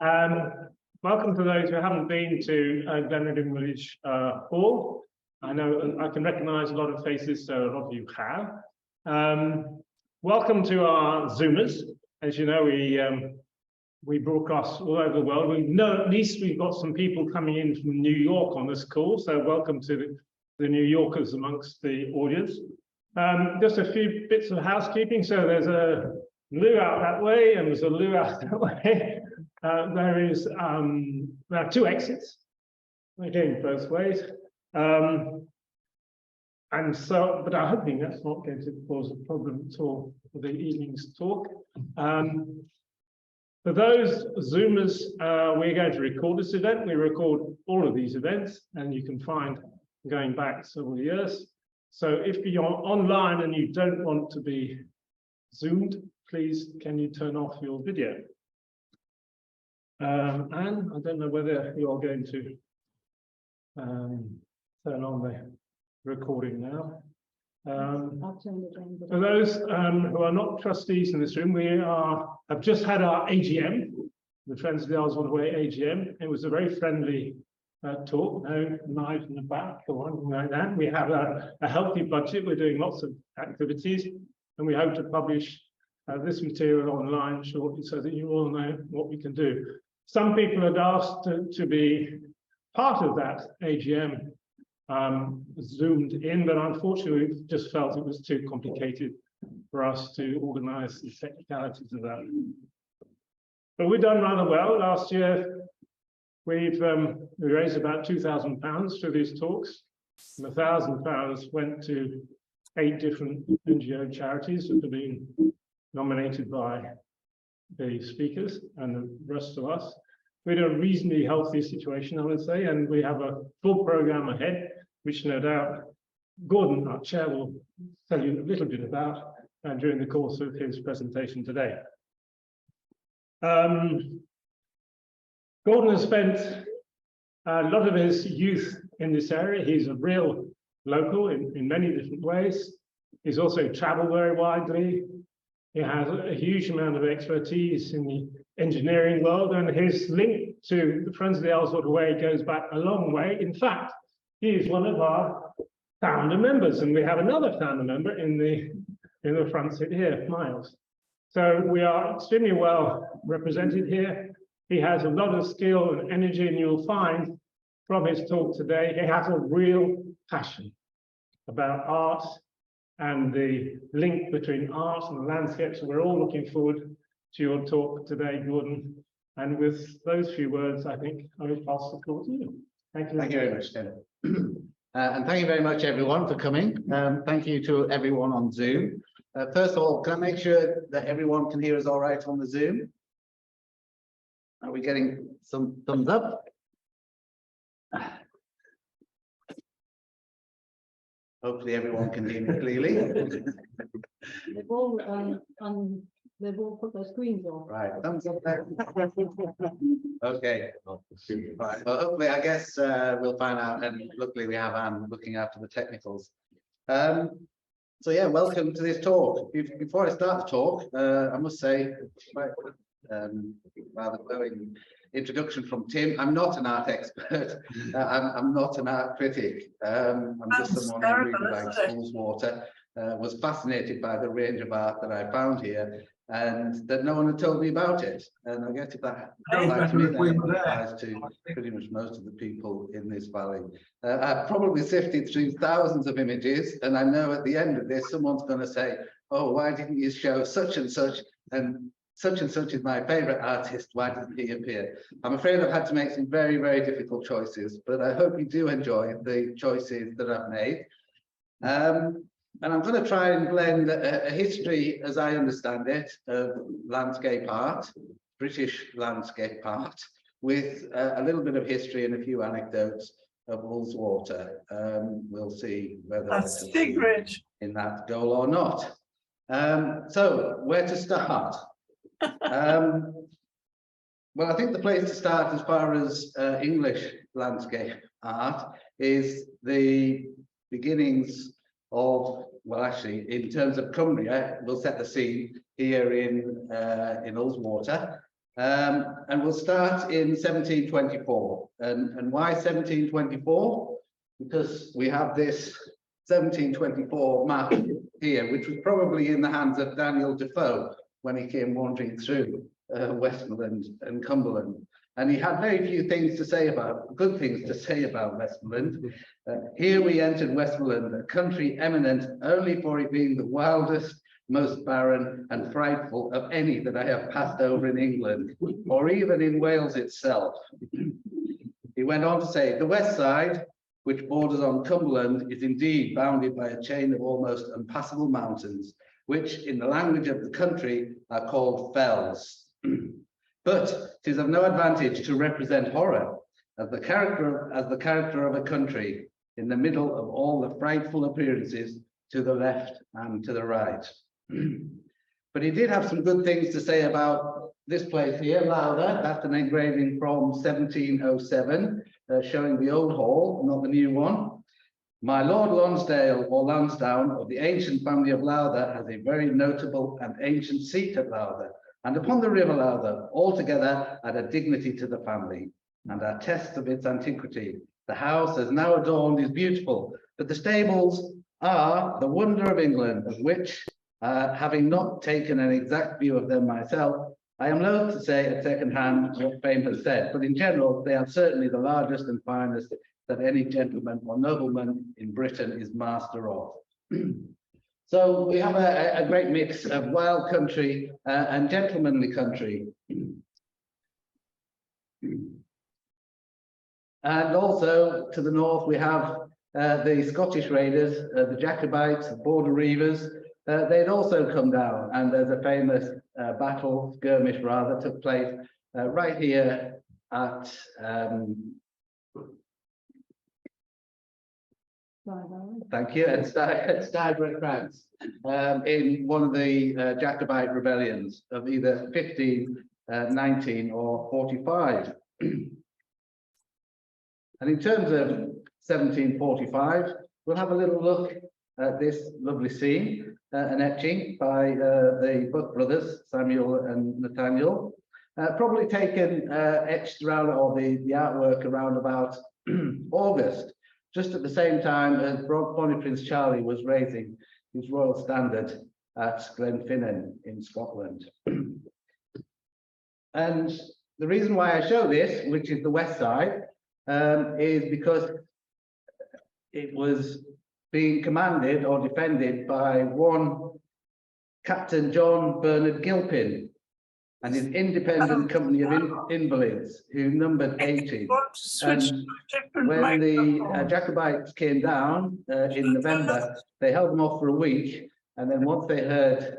Welcome to those who haven't been to Glenridding Village Hall. I know I can recognise a lot of faces, so a lot of you have. Welcome to our Zoomers. As you know, we broadcast all over the world. We know at least we've got some people coming in from New York on this call, so welcome to the New Yorkers amongst the audience. Just a few bits of housekeeping. So there's a loo out that way, and there's a loo out that way. There are two exits, again, both ways. And so, but I'm hoping that's not going to cause a problem at all for the evening's talk. For those Zoomers, we're going to record this event. We record all of these events, and you can find going back several years. So if you're online and you don't want to be Zoomed, please, can you turn off your video? And I don't know whether you're going to turn on the recording now. For those who are not trustees in this room, we have just had our AGM, the Friends of the Ullswater Way AGM. It was a very friendly talk, no knives in the back or anything like that. We have a healthy budget. We're doing lots of activities, and we hope to publish this material online shortly so that you all know what we can do. Some people had asked to be part of that AGM zoomed in, but unfortunately we just felt it was too complicated for us to organise the technicalities of that. But we've done rather well. Last year we raised about £2,000 through these talks, and £1,000 went to 8 different NGO charities that have been nominated by the speakers and the rest of us. We're in a reasonably healthy situation, I would say, and we have a full programme ahead, which no doubt Gordon, our chair, will tell you a little bit about during the course of his presentation today. Gordon has spent a lot of his youth in this area. He's a real local in many different ways. He's also travelled very widely. He has a huge amount of expertise in the engineering world, and his link to the Friends of the Ullswater Way goes back a long way. In fact, he is one of our founder members, and we have another founder member in the front seat here, Miles. So we are extremely well represented here. He has a lot of skill and energy, and you'll find from his talk today, he has a real passion about art and the link between art and the landscape. So we're all looking forward to your talk today, Gordon. And with those few words, I think I will pass the floor to you. Thank you. Thank you very much, Tim. And thank you very much, everyone, for coming. Thank you to everyone on Zoom. First of all, can I make sure that everyone can hear us all right on the Zoom? Are we getting some thumbs up? Hopefully everyone can hear me clearly. They've all put their screens on. Right, thumbs up there. Okay. Right. Well, hopefully, I guess we'll find out. And luckily, we have Anne looking after the technicals. So yeah, welcome to this talk. Before I start the talk, I must say, rather glowing introduction from Tim. I'm not an art expert. I'm not an art critic. I'm just someone who really likes Ullswater. Was fascinated by the range of art that I found here, and that no one had told me about it. And I guess if that applies to me, then it applies to pretty much most of the people in this valley. I've probably sifted through thousands of images, and I know at the end of this, someone's going to say, "Oh, why didn't you show such and such is my favourite artist, why doesn't he appear?" I'm afraid I've had to make some very, very difficult choices, but I hope you do enjoy the choices that I've made. And I'm going to try and blend a history, as I understand it, of landscape art, British landscape art, with a little bit of history and a few anecdotes of Ullswater. We'll see whether that's in that goal or not. So, where to start? Well, I think the place to start as far as English landscape art is the beginnings of, well, actually, in terms of Cumbria, we'll set the scene here in Ullswater. And we'll start in 1724. And why 1724? Because we have this 1724 map here, which was probably in the hands of Daniel Defoe when he came wandering through Westmoreland and Cumberland. And he had very few things to say about, good things to say about Westmoreland. Here we entered Westmoreland, a country eminent only for it being the wildest, most barren and frightful of any that I have passed over in England, or even in Wales itself. He went on to say, the west side, which borders on Cumberland, is indeed bounded by a chain of almost impassable mountains, which in the language of the country are called fells. But it is of no advantage to represent horror as the character of a country in the middle of all the frightful appearances to the left and to the right. But he did have some good things to say about this place here, Lowther. That's an engraving from 1707, showing the old hall, not the new one. My Lord Lonsdale or Lansdowne of the ancient family of Lowther has a very notable and ancient seat at Lowther, and upon the river Lowther, altogether at a dignity to the family, and are tests of its antiquity. The house, as now adorned, is beautiful, but the stables are the wonder of England, of which, having not taken an exact view of them myself, I am loath to say at second hand what fame has said, but in general, they are certainly the largest and finest that any gentleman or nobleman in Britain is master of. So we have a great mix of wild country and gentlemanly country. And also to the north, we have the Scottish raiders, the Jacobites, the border reivers. They'd also come down, and there's a famous battle, skirmish rather, took place right here at thank you, at Stuyvesant, France, in one of the Jacobite rebellions of either 1519 or 45. And in terms of 1745, we'll have a little look at this lovely scene, an etching by the Buck brothers, Samuel and Nathaniel, probably taken, etched around, or the artwork around about August, just at the same time as Bonnie Prince Charlie was raising his royal standard at Glenfinnan in Scotland. And the reason why I show this, which is the west side, is because it was being commanded or defended by one Captain John Bernard Gilpin and his independent company of invalids, who numbered 80. And when the Jacobites came down in November, they held them off for a week, and then once they heard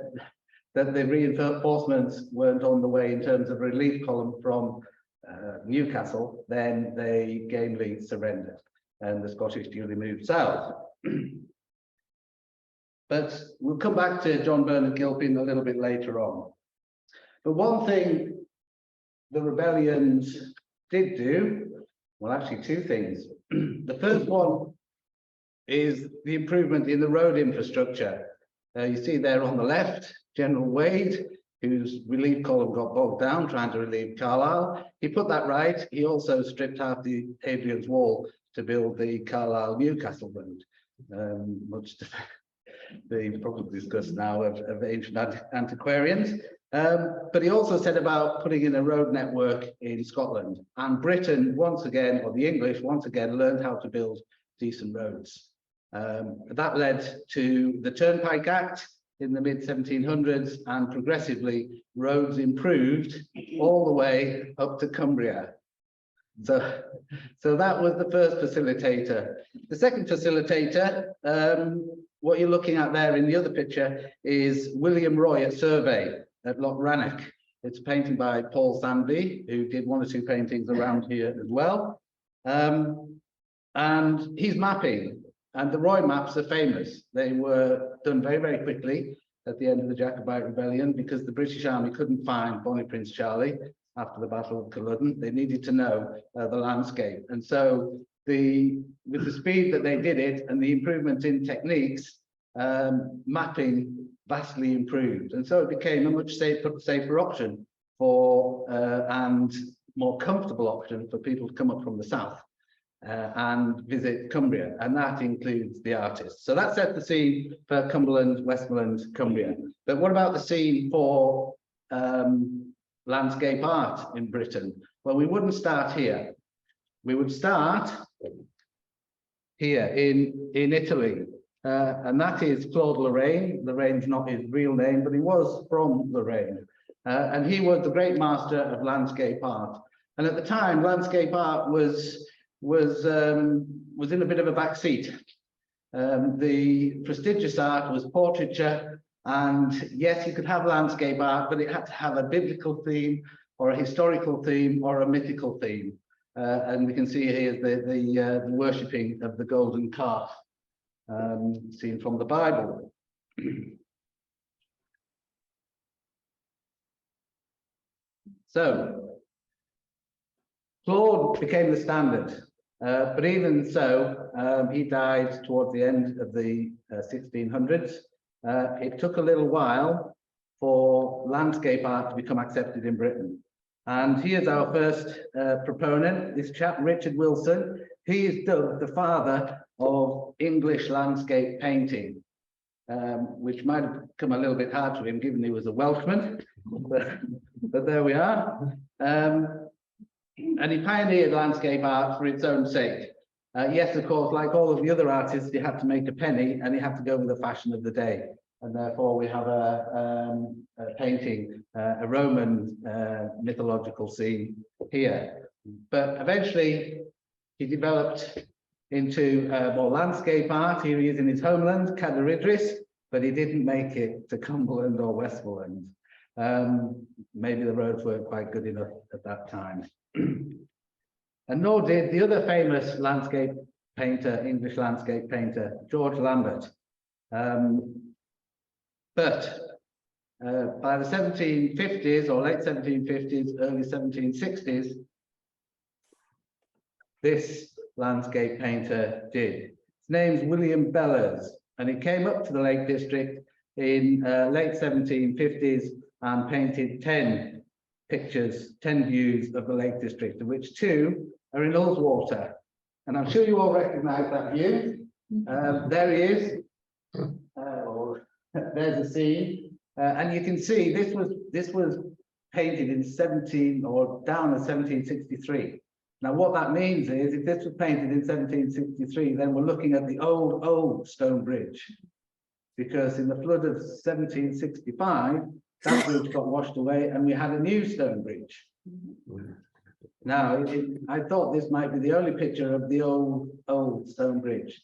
that the reinforcements weren't on the way in terms of relief column from Newcastle, then they gamely surrendered, and the Scottish duly moved south. But we'll come back to John Bernard Gilpin a little bit later on. But one thing the rebellions did do, well, actually two things. The first one is the improvement in the road infrastructure. You see there on the left, General Wade, whose relief column got bogged down trying to relieve Carlisle. He put that right. He also stripped out the Hadrian's Wall to build the Carlisle-Newcastle road, much to the probably discussed now of ancient antiquarians. But he also said about putting in a road network in Scotland, and Britain once again, or the English once again, learned how to build decent roads. That led to the Turnpike Act in the mid-1700s, and progressively roads improved all the way up to Cumbria. So that was the first facilitator. The second facilitator, what you're looking at there in the other picture, is William Roy at Survey at Loch Rannoch. It's a painting by Paul Sandby, who did one or two paintings around here as well. And he's mapping, and the Roy maps are famous. They were done very, very quickly at the end of the Jacobite Rebellion because the British Army couldn't find Bonnie Prince Charlie after the Battle of Culloden. They needed to know the landscape. And so with the speed that they did it and the improvement in techniques, mapping vastly improved. And so it became a much safer option for and more comfortable option for people to come up from the south and visit Cumbria, and that includes the artists. So that set the scene for Cumberland, Westmoreland, Cumbria. But what about the scene for landscape art in Britain? Well, we wouldn't start here. We would start here in Italy, and that is Claude Lorraine. Lorraine's not his real name, but he was from Lorraine, and he was the great master of landscape art. And at the time, landscape art was in a bit of a back seat. The prestigious art was portraiture, and yes, you could have landscape art, but it had to have a biblical theme or a historical theme or a mythical theme. And we can see here the worshipping of the golden calf, seen from the Bible. So, Claude became the standard, but even so, he died towards the end of the 1600s. It took a little while for landscape art to become accepted in Britain. And here's our first proponent, this chap, Richard Wilson. He is dubbed the father of English landscape painting, which might have come a little bit hard to him, given he was a Welshman, but there we are. And he pioneered landscape art for its own sake. Yes, of course, like all of the other artists, he had to make a penny, and he had to go with the fashion of the day. And therefore we have a painting, a Roman mythological scene here. But eventually he developed into more landscape art. Here he is in his homeland, Cadair Idris, but he didn't make it to Cumberland or Westmoreland. Maybe the roads weren't quite good enough at that time. And nor did the other famous landscape painter, English landscape painter, George Lambert. But by the 1750s or late 1750s, early 1760s, this landscape painter did. His name's William Bellers, and he came up to the Lake District in late 1750s and painted 10 pictures, 10 views of the Lake District, of which 2 are in Ullswater. And I'm sure you all recognize that view. There he is. There's a scene, and you can see this was painted in 1763. Now, what that means is, if this was painted in 1763, then we're looking at the old stone bridge, because in the flood of 1765, that bridge got washed away, and we had a new stone bridge. Now, I thought this might be the only picture of the old stone bridge.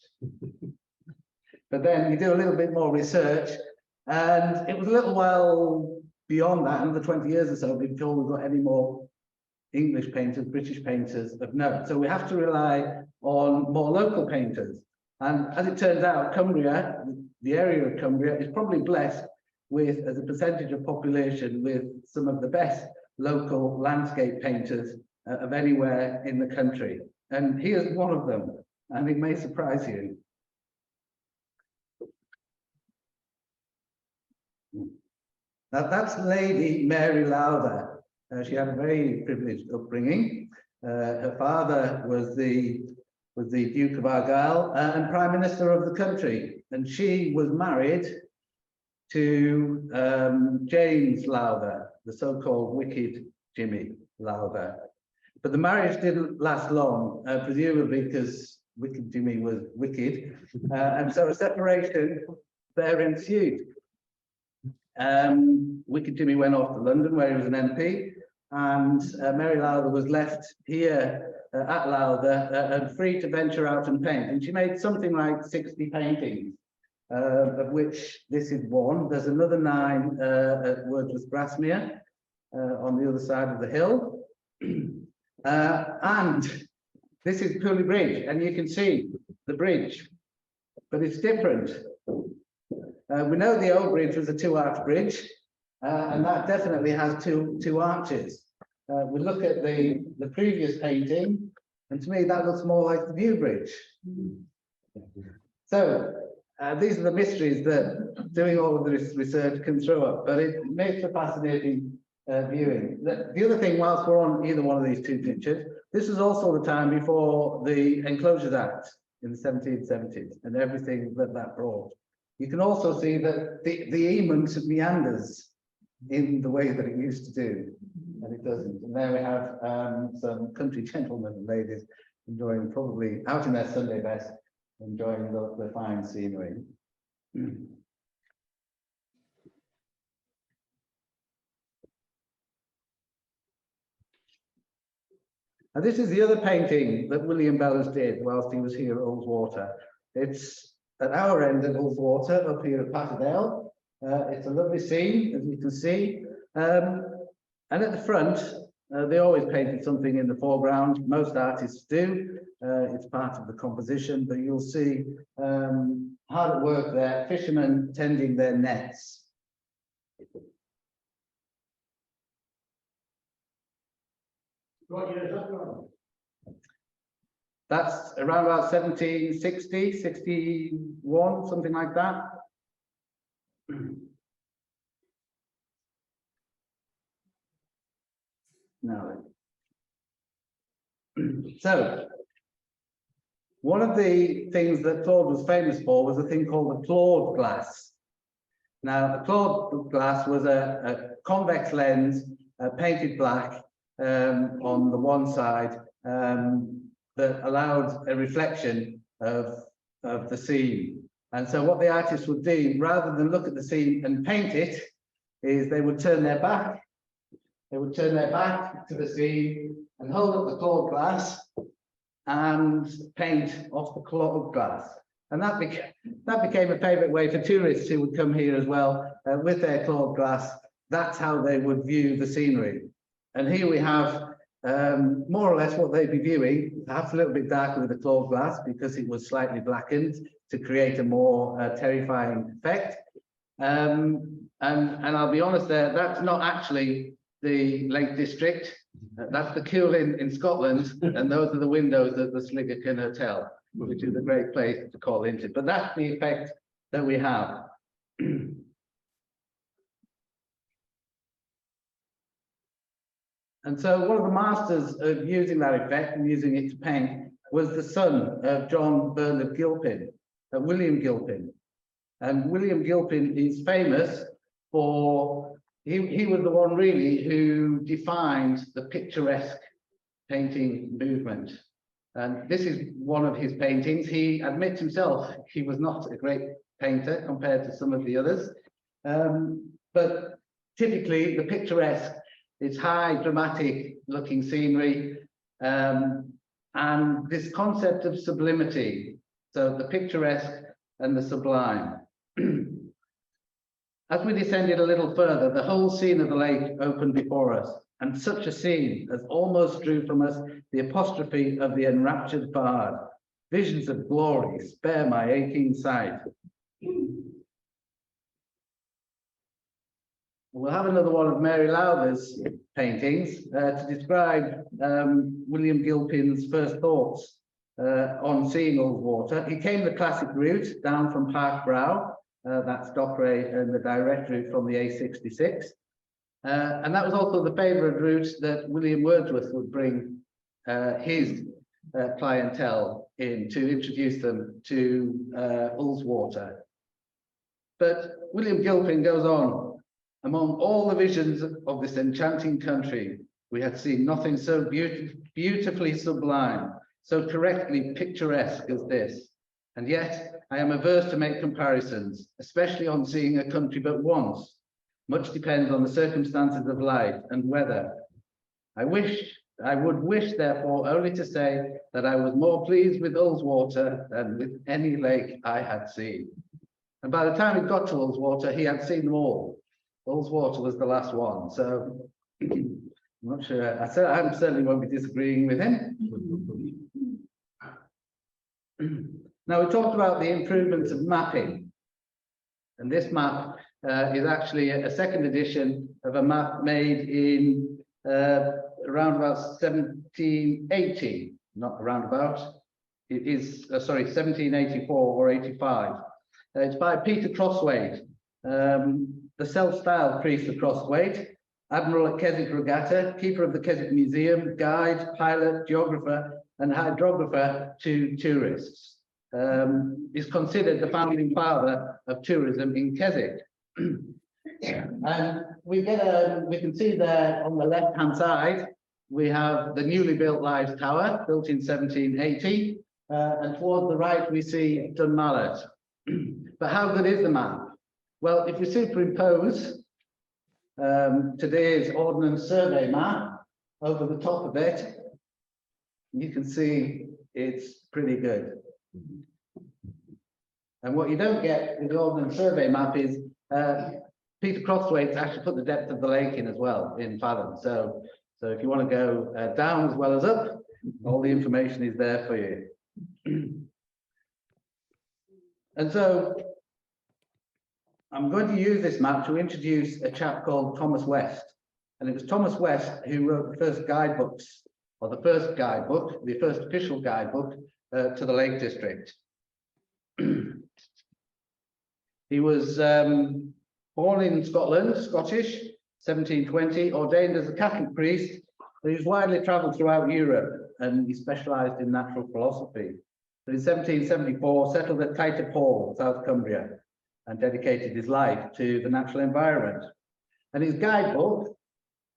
But then you do a little bit more research, and it was a little while beyond that, another 20 years or so, before we got any more English painters, British painters of note. So we have to rely on more local painters. And as it turns out, Cumbria, the area of Cumbria, is probably blessed with, as a percentage of population, with some of the best local landscape painters of anywhere in the country. And here's one of them, and it may surprise you. Now, that's Lady Mary Lowther. She had a very privileged upbringing. Her father was the Duke of Argyll and Prime Minister of the country, and she was married to James Lowther, the so-called Wicked Jimmy Lowther. But the marriage didn't last long, presumably because Wicked Jimmy was wicked, and so a separation there ensued. Wicked Jimmy went off to London, where he was an MP, and Mary Lowther was left here at Lowther and free to venture out and paint. And she made something like 60 paintings, of which this is one. There's another 9 at Wordsworth Grasmere on the other side of the hill. And this is Cooley Bridge, and you can see the bridge, but it's different. We know the old bridge was a 2-arch bridge, and that definitely has two arches. We look at the previous painting, and to me that looks more like the View Bridge. So these are the mysteries that doing all of this research can throw up, but it makes a fascinating viewing. The other thing, whilst we're on either one of these two pictures, this was also the time before the Enclosures Act in the 1770s and everything that brought. You can also see that the Eamont meanders in the way that it used to do, and it doesn't. And there we have some country gentlemen and ladies enjoying, probably out in their Sunday best, enjoying the fine scenery. And this is the other painting that William Bellows did whilst he was here at Ullswater. It's at our end at Ullswater, up here at Patterdale. It's a lovely scene, as you can see. And at the front, they always painted something in the foreground. Most artists do. It's part of the composition, but you'll see hard at work there, fishermen tending their nets. That's around about 1760, 61, something like that. No. So, one of the things that Claude was famous for was a thing called the Claude glass. Now, the Claude glass was a convex lens, painted black on the one side, that allowed a reflection of the scene. And so what the artists would do, rather than look at the scene and paint it, is they would turn their back. They would turn their back to the scene and hold up the Claude glass and paint off the Claude glass. And that became a favourite way for tourists who would come here as well with their Claude glass. That's how they would view the scenery. And here we have more or less what they'd be viewing, perhaps a little bit darker with the Claude glass because it was slightly blackened to create a more terrifying effect. And I'll be honest there, that's not actually the Lake District. That's the Coolin in Scotland, and those are the windows of the Sligachan Hotel, which is a great place to call into. But that's the effect that we have. And so one of the masters of using that effect and using it to paint was the son of John Bernard Gilpin, William Gilpin. And William Gilpin is famous for, he was the one really who defined the picturesque painting movement. And this is one of his paintings. He admits himself he was not a great painter compared to some of the others. But typically the picturesque is high, dramatic looking scenery, and this concept of sublimity, so the picturesque and the sublime. As we descended a little further, the whole scene of the lake opened before us, and such a scene as almost drew from us the apostrophe of the enraptured bard. Visions of glory, spare my aching sight. We'll have another one of Mary Lowther's paintings to describe William Gilpin's first thoughts on seeing Ullswater. He came the classic route down from Park Brow, that's Dockeray and the direct route from the A66. And that was also the favourite route that William Wordsworth would bring his clientele in to introduce them to Ullswater. But William Gilpin goes on, among all the visions of this enchanting country, we had seen nothing so beautifully sublime, so correctly picturesque as this. And yet I am averse to make comparisons, especially on seeing a country but once. Much depends on the circumstances of life and weather. I would wish, therefore, only to say that I was more pleased with Ullswater than with any lake I had seen. And by the time he got to Ullswater, he had seen them all. Ullswater was the last one, so I'm not sure. I certainly won't be disagreeing with him. Now, we talked about the improvements of mapping, and this map is actually a second edition of a map made in around about 1780, not around about. It is, sorry, 1784 or 85. It's by Peter Crosswaite. The self-styled priest of Crosswaite Admiral at Keswick Regatta, keeper of the Keswick Museum, guide, pilot, geographer, and hydrographer to tourists. Is considered the founding father of tourism in Keswick. And we can see there on the left-hand side, we have the newly built Lives Tower, built in 1780, and towards the right we see Dunmallet. But how good is the map? Well, if you superimpose today's Ordnance Survey map over the top of it, you can see it's pretty good. And what you don't get with the Ordnance Survey map is Peter Crosswaite's actually put the depth of the lake in as well, in fathoms. So if you want to go down as well as up, all the information is there for you. And so I'm going to use this map to introduce a chap called Thomas West. And it was Thomas West who wrote the first guidebooks, or the first guidebook, the first official guidebook to the Lake District. He was born in Scotland, Scottish, 1720, ordained as a Catholic priest, but he's widely travelled throughout Europe, and he specialised in natural philosophy. But in 1774, settled at Tytopol, South Cumbria, and dedicated his life to the natural environment. And his guidebook,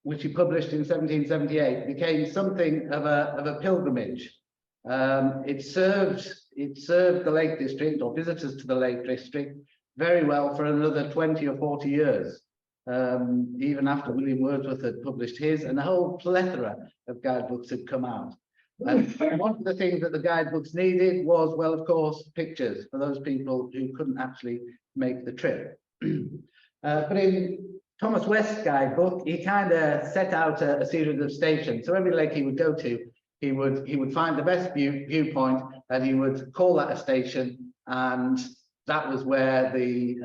which he published in 1778, became something of a pilgrimage. It served the Lake District, or visitors to the Lake District, very well for another 20 or 40 years, even after William Wordsworth had published his, and a whole plethora of guidebooks had come out. And one of the things that the guidebooks needed was, well, of course, pictures for those people who couldn't actually make the trip. But in Thomas West's guidebook, he kind of set out a series of stations. So every lake he would go to, he would find the best viewpoint, and he would call that a station, and that was where the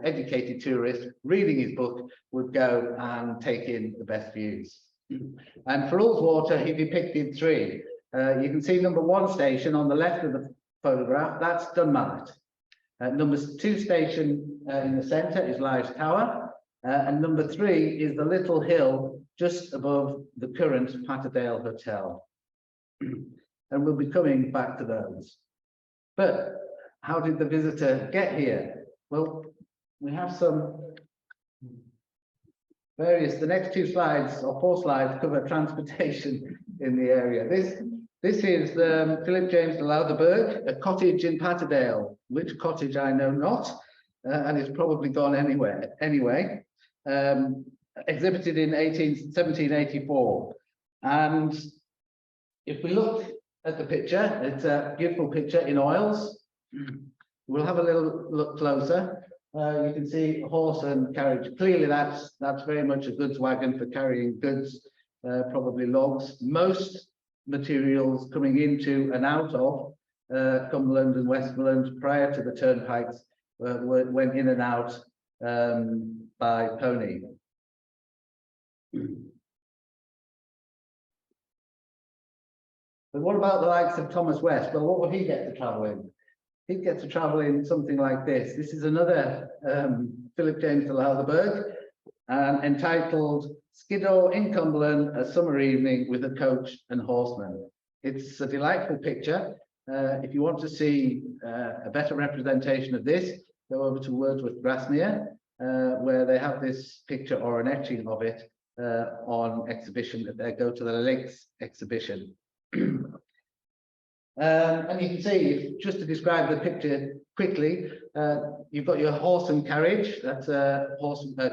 educated tourist reading his book would go and take in the best views. And for Ullswater, he depicted three. You can see number one station on the left of the photograph, that's Dunmallet. Number two station in the centre is Lives Tower. And number three is the little hill just above the current Patterdale Hotel. And we'll be coming back to those. But how did the visitor get here? Well, we have some the next two slides, or four slides, cover transportation in the area. This is Philip James de Lauderberg, a cottage in Patterdale. Which cottage I know not, and it's probably gone anyway. Exhibited in 1784. And if we look at the picture, it's a beautiful picture in oils. We'll have a little look closer. You can see horse and carriage. Clearly, that's very much a goods wagon for carrying goods, probably logs. Most materials coming into and out of Cumberland and Westmoreland prior to the turnpikes went in and out by pony. But what about the likes of Thomas West? Well, what would he get to travel in? He'd get to travel in something like this. This is another Philip James de Lauderberg, entitled Skiddaw in Cumberland, a summer evening with a coach and horseman. It's a delightful picture. If you want to see a better representation of this, go over to Wordsworth Grasmere, where they have this picture or an etching of it on exhibition. They go to the Lakes exhibition. And you can see, just to describe the picture quickly, you've got your horse and carriage. That's a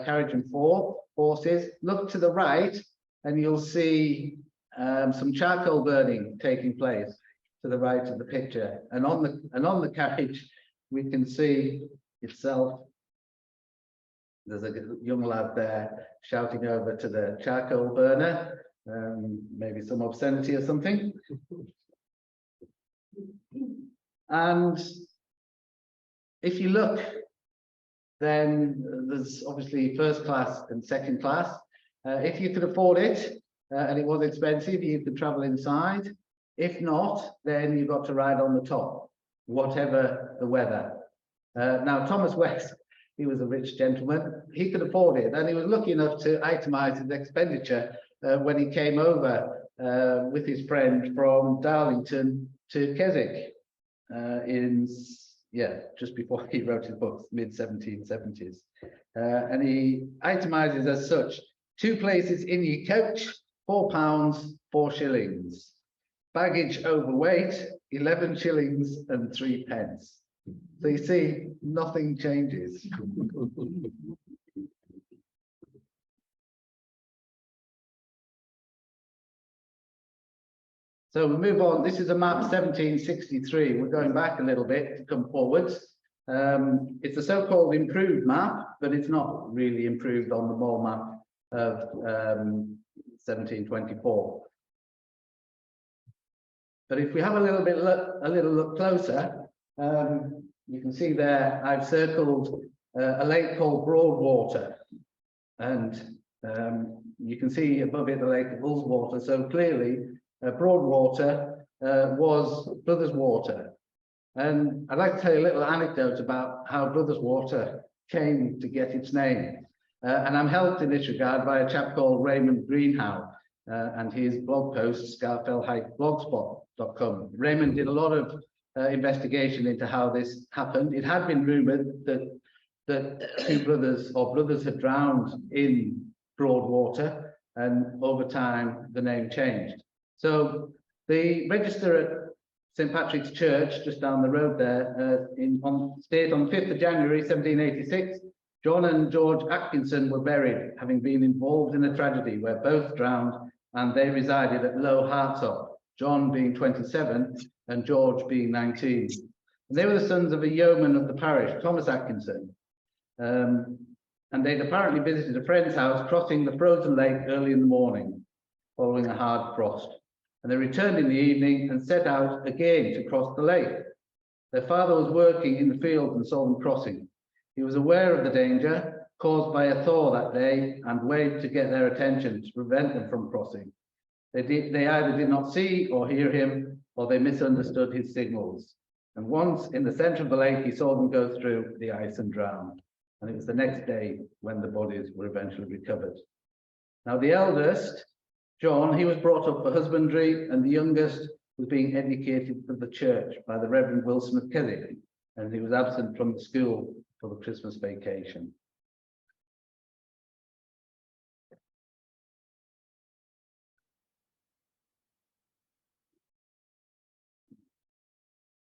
carriage and 4 horses. Look to the right, and you'll see some charcoal burning taking place to the right of the picture. And on the carriage, we can see itself. There's a young lad there shouting over to the charcoal burner, maybe some obscenity or something. And if you look, then there's obviously first class and second class. If you could afford it, and it was expensive, you could travel inside. If not, then you've got to ride on the top, whatever the weather. Now, Thomas West, he was a rich gentleman. He could afford it, and he was lucky enough to itemize his expenditure when he came over with his friend from Darlington to Keswick just before he wrote his books, mid-1770s. And he itemizes as such: 2 places in your coach, £4, 4 shillings. Baggage overweight, 11 shillings and 3 pence. So you see, nothing changes. So we move on. This is a map 1763. We're going back a little bit to come forwards. It's a so-called improved map, but it's not really improved on the mole map of 1724. But if we have a little look closer, you can see there I've circled a lake called Broadwater, and you can see above it the lake of Ullswater. So clearly, Broadwater was Brothers Water. And I'd like to tell you a little anecdote about how Brothers Water came to get its name. And I'm helped in this regard by a chap called Raymond Greenhow and his blog post, scarfellheightblogspot.com. Raymond did a lot of investigation into how this happened. It had been rumoured that 2 brothers had drowned in Broadwater, and over time the name changed. So the register at St. Patrick's Church, just down the road there, states on 5th of January 1786, John and George Atkinson were buried, having been involved in a tragedy where both drowned, and they resided at Low Hartsop, John being 27 and George being 19. And they were the sons of a yeoman of the parish, Thomas Atkinson. And they'd apparently visited a friend's house, crossing the frozen lake early in the morning, following a hard frost. And they returned in the evening and set out again to cross the lake. Their father was working in the fields and saw them crossing. He was aware of the danger caused by a thaw that day and waved to get their attention to prevent them from crossing. They either did not see or hear him, or they misunderstood his signals. And once in the centre of the lake, he saw them go through the ice and drown. And it was the next day when the bodies were eventually recovered. Now, the eldest, John, he was brought up for husbandry, and the youngest was being educated for the church by the Reverend Wilson of Keswick, and he was absent from the school for the Christmas vacation.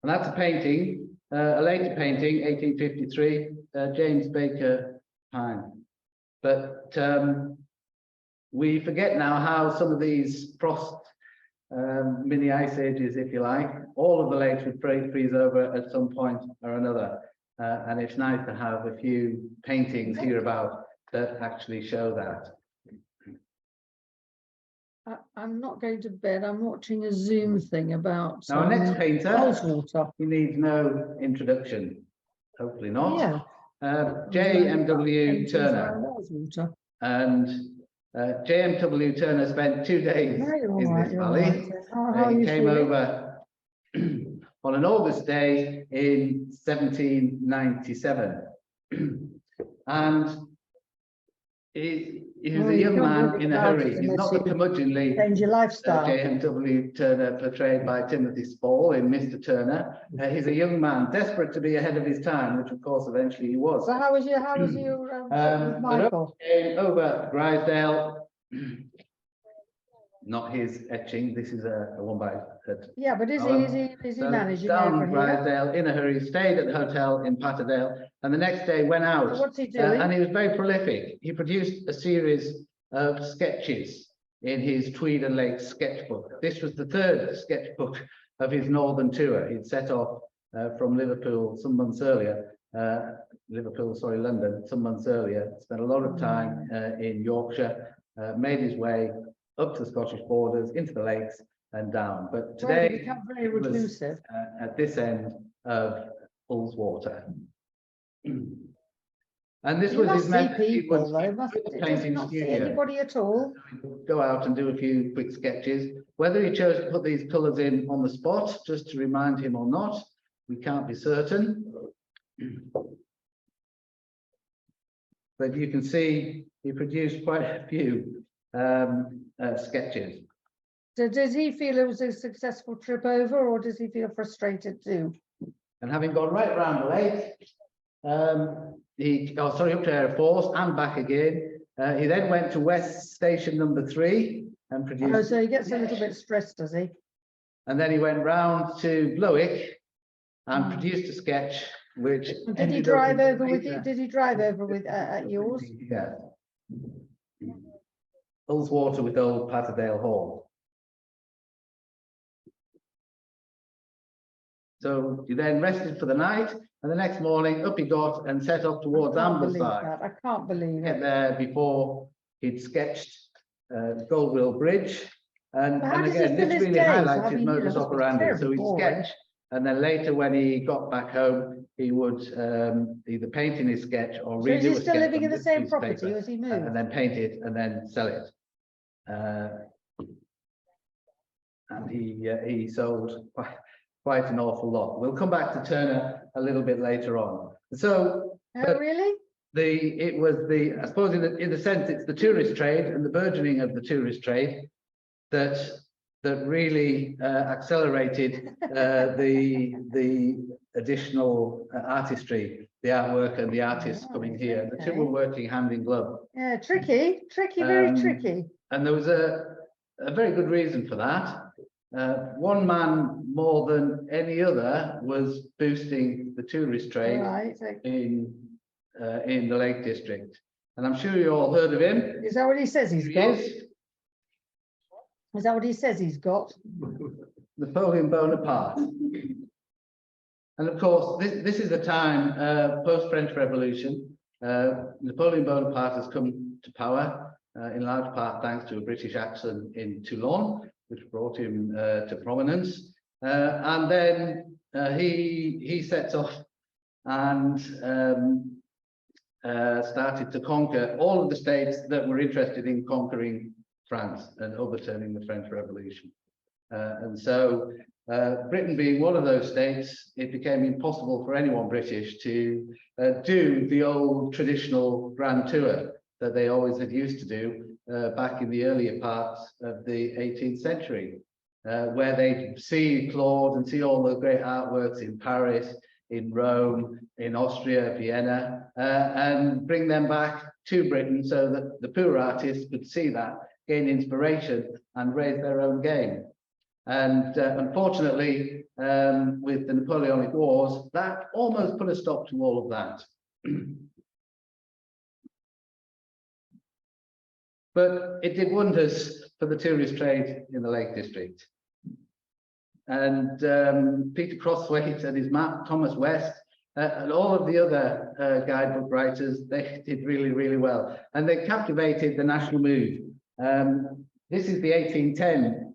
And that's a painting, a later painting, 1853, James Baker Pine. But we forget now how some of these frost mini ice ages, if you like, all of the lakes would freeze over at some point or another. And it's nice to have a few paintings here about that actually show that. I'm not going to bed. I'm watching a Zoom thing about Now, our next painter, Ullswater. he needs no introduction. Hopefully not. Yeah. JMW Turner. Ullswater. And JMW Turner spent 2 days in this valley. He came over on an August day in 1797. And he was a young man in a hurry. He's not the curmudgeonly change your lifestyle. JMW Turner portrayed by Timothy Spall in Mr. Turner. He's a young man desperate to be ahead of his time, which of course eventually he was. So how was your Michael? Over Grisdale, not his etching. This is a one by. Yeah, but is he managing? Down Grisdale in a hurry, stayed at the hotel in Patterdale, and the next day went out. What's he doing? And he was very prolific. He produced a series of sketches in his Tweed and Lakes sketchbook. This was the 3rd sketchbook of his northern tour. He'd set off from Liverpool some months earlier. London some months earlier. Spent a lot of time in Yorkshire. Made his way up to the Scottish borders, into the lakes, and down. But today, become very reclusive. At this end of Ullswater. And this was his method. People, though, must not see anybody at all. Go out and do a few quick sketches. Whether he chose to put these colours in on the spot, just to remind him or not, we can't be certain. but you can see he produced quite a few sketches. So does he feel it was a successful trip over, or does he feel frustrated too? And having gone right around the lake, up to Air Force and back again. He then went to West Station number 3 and produced. Oh, so he gets a little bit stressed, does he? And then he went round to Blowick and produced a sketch, which. Did he drive over with you? Did he drive over with at yours? Yeah. Ullswater with Old Patterdale Hall. So he then rested for the night, and the next morning up he got and set off towards Ambleside. I can't believe Get it. there before he'd sketched Goldwill Bridge, and again this really highlights his modus operandi. So he'd sketch, and then later when he got back home, he would either paint in his sketch or redo a sketch. So is he still living in the same property, or has he moved? And then paint it and then sell it. And he sold quite an awful lot. We'll come back to Turner a little bit later on. So, really? It was I suppose in a sense, it's the tourist trade and the burgeoning of the tourist trade that really accelerated the additional artistry, the artwork and the artists coming here. The two were working hand in glove. Yeah, tricky, very tricky. And there was a very good reason for that. One man more than any other was boosting the tourist trade in the Lake District, and I'm sure you all heard of him. Is that what he says he's got? Is that what he says he's got? Napoleon Bonaparte. And of course, this is a time post-French Revolution. Napoleon Bonaparte has come to power in large part thanks to a British action in Toulon, which brought him to prominence. And then he sets off and started to conquer all of the states that were interested in conquering France and overturning the French Revolution. And so Britain being one of those states, it became impossible for anyone British to do the old traditional grand tour that they always had used to do back in the earlier parts of the 18th century, where they'd see Claude and see all the great artworks in Paris, in Rome, in Austria, Vienna, and bring them back to Britain so that the poor artists could see that, gain inspiration and raise their own game. And unfortunately, with the Napoleonic Wars, that almost put a stop to all of that. But it did wonders for the tourist trade in the Lake District. And Peter Crosswaite and his map, Thomas West, and all of the other guidebook writers, they did really, really well. And they captivated the national mood. This is the 1810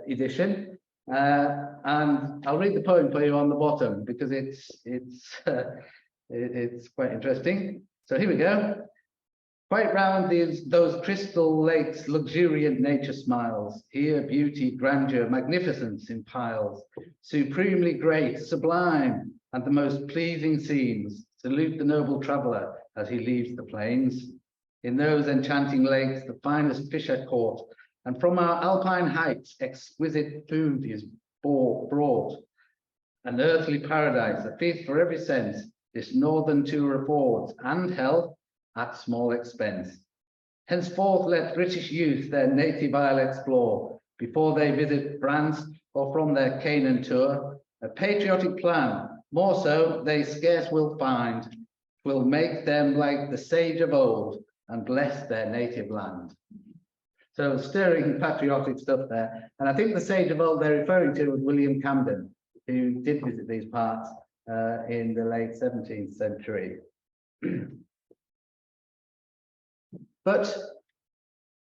edition. And I'll read the poem for you on the bottom because it's quite interesting. So here we go. Quite round those crystal lakes, luxuriant nature smiles. Here beauty, grandeur, magnificence in piles. Supremely great, sublime, and the most pleasing scenes. Salute the noble traveller as he leaves the plains. In those enchanting lakes, the finest fish are caught, and from our alpine heights, exquisite food is brought. An earthly paradise, a feast for every sense, this northern tour affords, and health at small expense. Henceforth let British youth their native isle explore, before they visit France or from their Canaan tour. A patriotic plan, more so they scarce will find, will make them like the sage of old and bless their native land. So stirring patriotic stuff there. And I think the sage of old they're referring to was William Camden, who did visit these parts in the late 17th century. But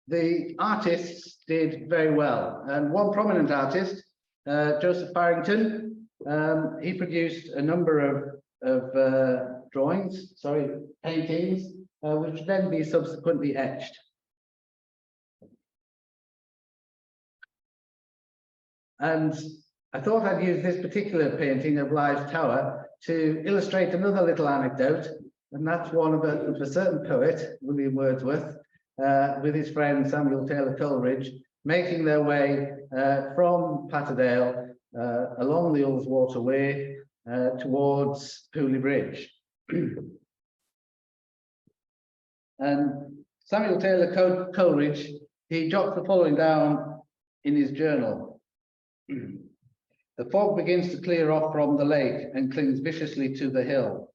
the artists did very well. And one prominent artist, Joseph Barrington, he produced a number of paintings, which would then be subsequently etched. And I thought I'd use this particular painting of Live's Tower to illustrate another little anecdote and that's one of a certain poet, William Wordsworth, with his friend Samuel Taylor Coleridge, making their way from Patterdale along the Ullswater Way towards Pooley Bridge. And Samuel Taylor Coleridge, he jots the following down in his journal. The fog begins to clear off from the lake and clings viciously to the hill.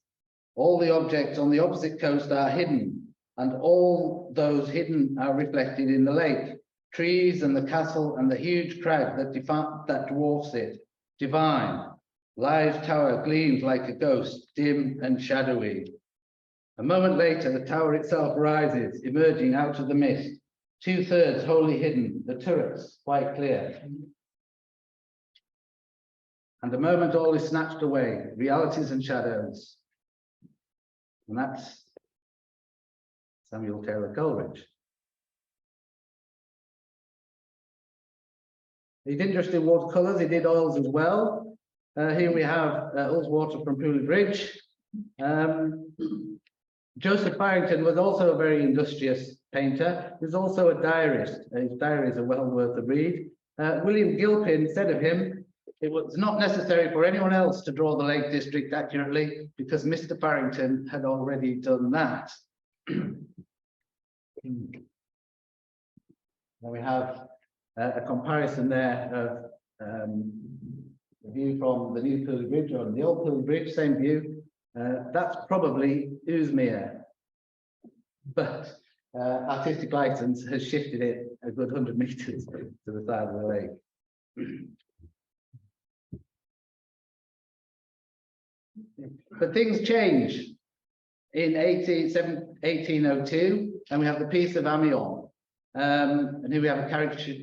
All the objects on the opposite coast are hidden, and all those hidden are reflected in the lake. Trees and the castle and the huge crag that dwarfs it. Divine. Lie's tower gleams like a ghost, dim and shadowy. A moment later, the tower itself rises, emerging out of the mist, 2/3 wholly hidden, the turrets quite clear. And the moment all is snatched away, realities and shadows. And that's Samuel Taylor Coleridge. He didn't just do watercolours, he did oils as well. Here we have Ullswater from Pooley Bridge. Joseph Barrington was also a very industrious painter. He was also a diarist. His diaries are well worth a read. William Gilpin said of him, it was not necessary for anyone else to draw the Lake District accurately because Mr. Barrington had already done that. Now we have a comparison there of the view from the new Pooley Bridge or the old Pooley Bridge, same view. That's probably Ullswater, but artistic license has shifted it a good 100 meters to the side of the lake. But things change in 1802, and we have the Peace of Amiens. And here we have a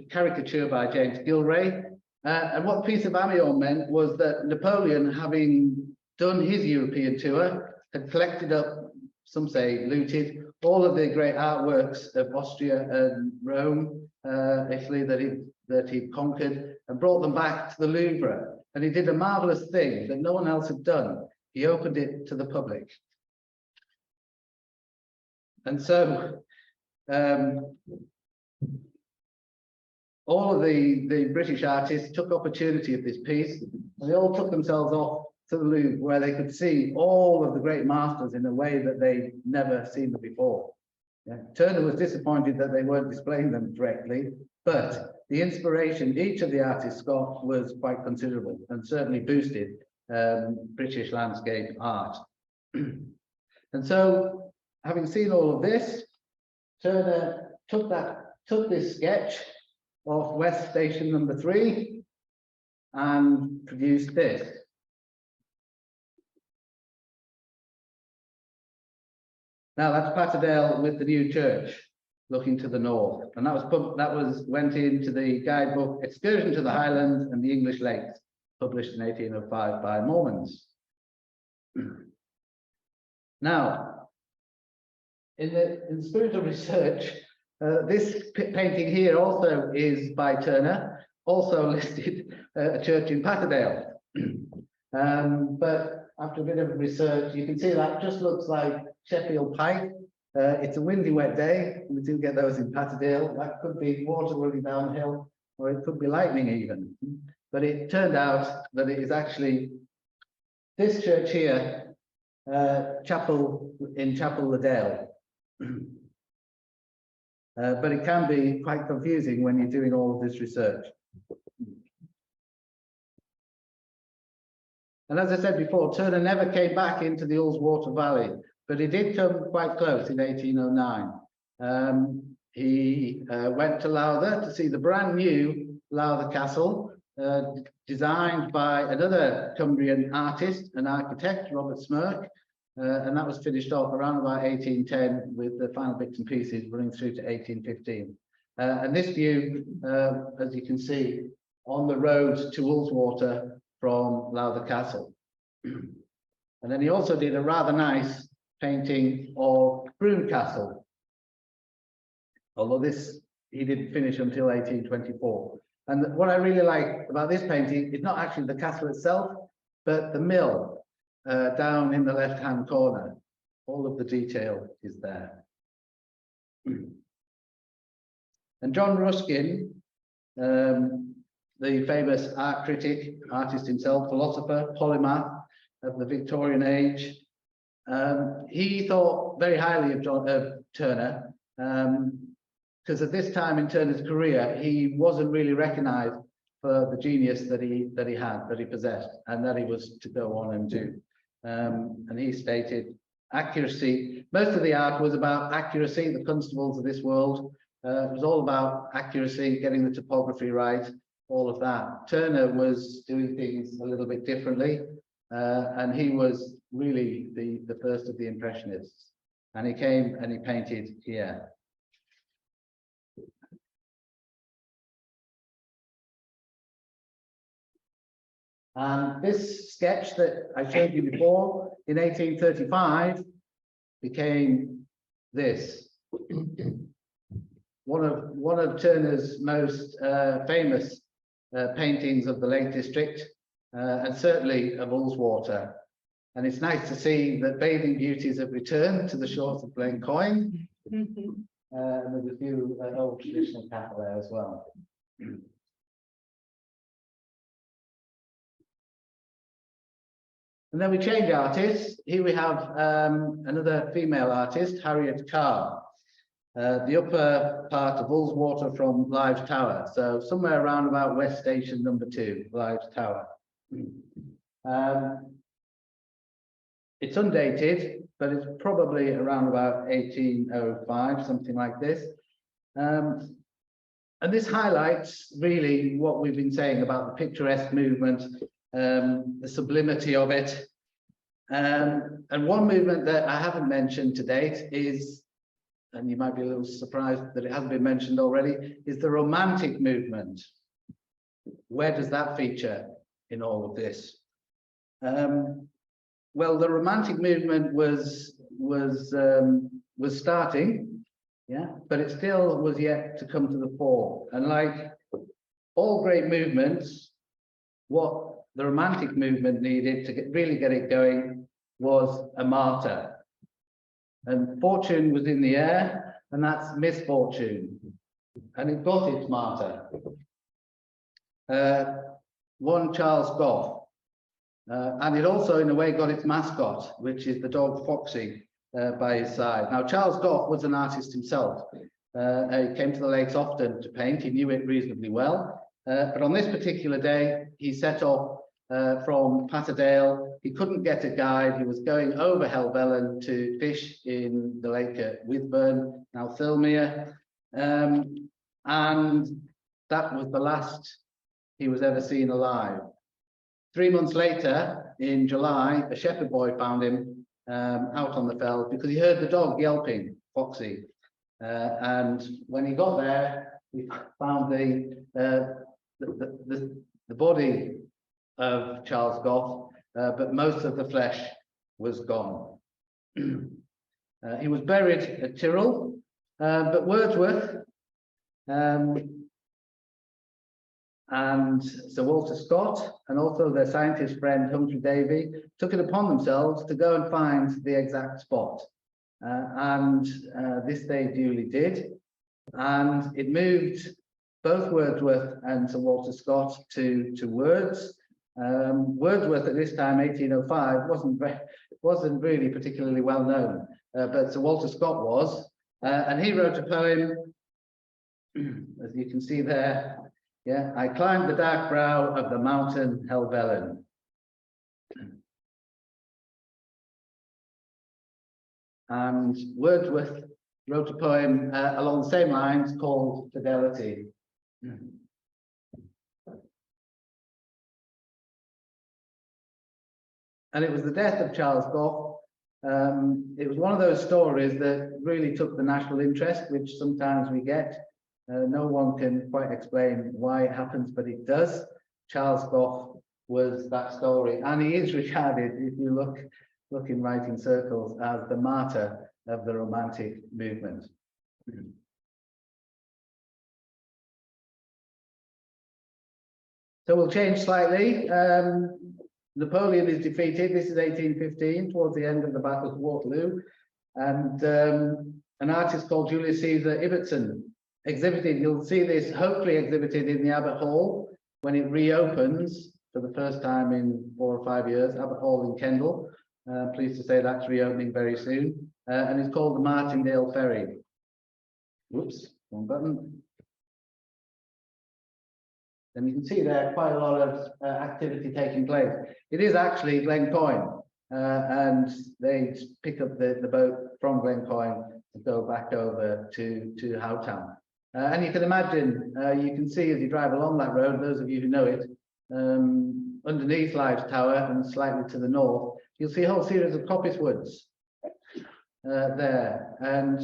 caricature by James Gilray. And what the Peace of Amiens meant was that Napoleon, having done his European tour, had collected up, some say looted, all of the great artworks of Austria and Rome, Italy that he conquered, and brought them back to the Louvre. And he did a marvelous thing that no one else had done. He opened it to the public. And so all of the British artists took opportunity of this piece, and they all took themselves off to the Louvre, where they could see all of the great masters in a way that they'd never seen them before. Yeah. Turner was disappointed that they weren't displaying them directly, but the inspiration each of the artists got was quite considerable and certainly boosted British landscape art. And so, having seen all of this, Turner took this sketch of West Station number 3 and produced this. Now that's Patterdale with the new church looking to the north, and that went into the guidebook Excursion to the Highlands and the English Lakes, published in 1805 by Mormons. Now, in the spirit of research, this painting here also is by Turner, also listed a church in Patterdale. But after a bit of research, you can see that just looks like Sheffield Pike. It's a windy, wet day. We do get those in Patterdale. That could be water running downhill, or it could be lightning even. But it turned out that it is actually this church here, Chapel Liddell. But it can be quite confusing when you're doing all of this research. And as I said before, Turner never came back into the Ullswater Valley, but he did come quite close in 1809. He went to Lowther to see the brand new Lowther Castle, designed by another Cumbrian artist and architect, Robert Smirk, and that was finished off around about 1810 with the final bits and pieces running through to 1815. And this view, as you can see, on the road to Ullswater from Lowther Castle. And then he also did a rather nice painting of Broome Castle, although this he didn't finish until 1824. And what I really like about this painting is not actually the castle itself, but the mill down in the left-hand corner. All of the detail is there. And John Ruskin, the famous art critic, artist himself, philosopher, polymath of the Victorian age, he thought very highly of Turner, because at this time in Turner's career, he wasn't really recognised for the genius that he possessed, and that he was to go on and do. And he stated, accuracy. Most of the art was about accuracy. The constables of this world, it was all about accuracy, getting the topography right, all of that. Turner was doing things a little bit differently, and he was really the first of the Impressionists. And he came and he painted here. And this sketch that I showed you before in 1835 became this. One of Turner's most famous paintings of the Lake District, and certainly of Ullswater. And it's nice to see that bathing beauties have returned to the shores of Glencoyne. And there's a few old traditional cattle there as well. And then we change artists. Here we have another female artist, Harriet Carr. The upper part of Ullswater from Lives Tower. So somewhere around about West Station number 2, Lives Tower. It's undated, but it's probably around about 1805, something like this. And this highlights really what we've been saying about the picturesque movement, the sublimity of it. And one movement that I haven't mentioned to date is, and you might be a little surprised that it hasn't been mentioned already, is the Romantic movement. Where does that feature in all of this? Well, the Romantic movement was starting, yeah, but it still was yet to come to the fore. And like all great movements, what the Romantic movement needed to really get it going was a martyr. And fortune was in the air, and that's misfortune. And it got its martyr. One Charles Goff. And it also, in a way, got its mascot, which is the dog Foxy by his side. Now, Charles Goff was an artist himself. He came to the lakes often to paint. He knew it reasonably well. But on this particular day, he set off from Patterdale. He couldn't get a guide. He was going over Helvellyn to fish in the lake at Withburn, now Thirlmere. And that was the last he was ever seen alive. 3 months later, in July, a shepherd boy found him out on the fell because he heard the dog yelping, Foxy. And when he got there, he found the body of Charles Goff, but most of the flesh was gone. He was buried at Tyrrell, but Wordsworth and Sir Walter Scott, and also their scientist friend Humphrey Davy, took it upon themselves to go and find the exact spot. And this they duly did. And it moved both Wordsworth and Sir Walter Scott to Words. Wordsworth at this time, 1805, wasn't really particularly well known, but Sir Walter Scott was. And he wrote a poem, as you can see there. Yeah, I climbed the dark brow of the mountain Helvellyn. And Wordsworth wrote a poem along the same lines called Fidelity. And it was the death of Charles Goff. It was one of those stories that really took the national interest, which sometimes we get. No one can quite explain why it happens, but it does. Charles Goff was that story, and he is regarded, if you look in writing circles, as the martyr of the Romantic movement. So we'll change slightly. Napoleon is defeated. This is 1815, towards the end of the Battle of Waterloo. And an artist called Julius Caesar Ibbotson exhibited, you'll see this hopefully exhibited in the Abbot Hall when it reopens for the first time in 4 or 5 years, Abbot Hall in Kendal. Pleased to say that's reopening very soon. And it's called the Martindale Ferry. Whoops, wrong button. And you can see there quite a lot of activity taking place. It is actually Glencoyne, and they pick up the boat from Glencoyne and go back over to Howtown. And you can imagine, you can see as you drive along that road, those of you who know it, underneath Lives Tower and slightly to the north, you'll see a whole series of coppice woods there. And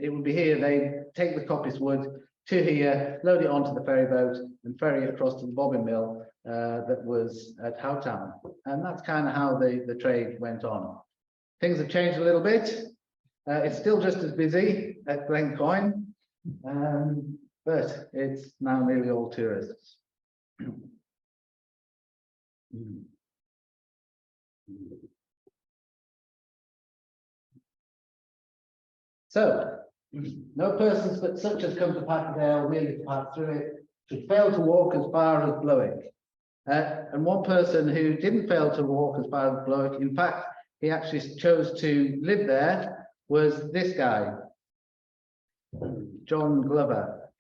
it will be here, they take the coppice wood to here, load it onto the ferry boat and ferry it across to the bobbin mill that was at Howtown. And that's kind of how the trade went on. Things have changed a little bit. It's still just as busy at Glencoyne, but it's now nearly all tourists. So, no persons but such as come to Patterdale merely to pass through it should fail to walk as far as Blowick. And one person who didn't fail to walk as far as Blowick, in fact, he actually chose to live there, was this guy, John Glover.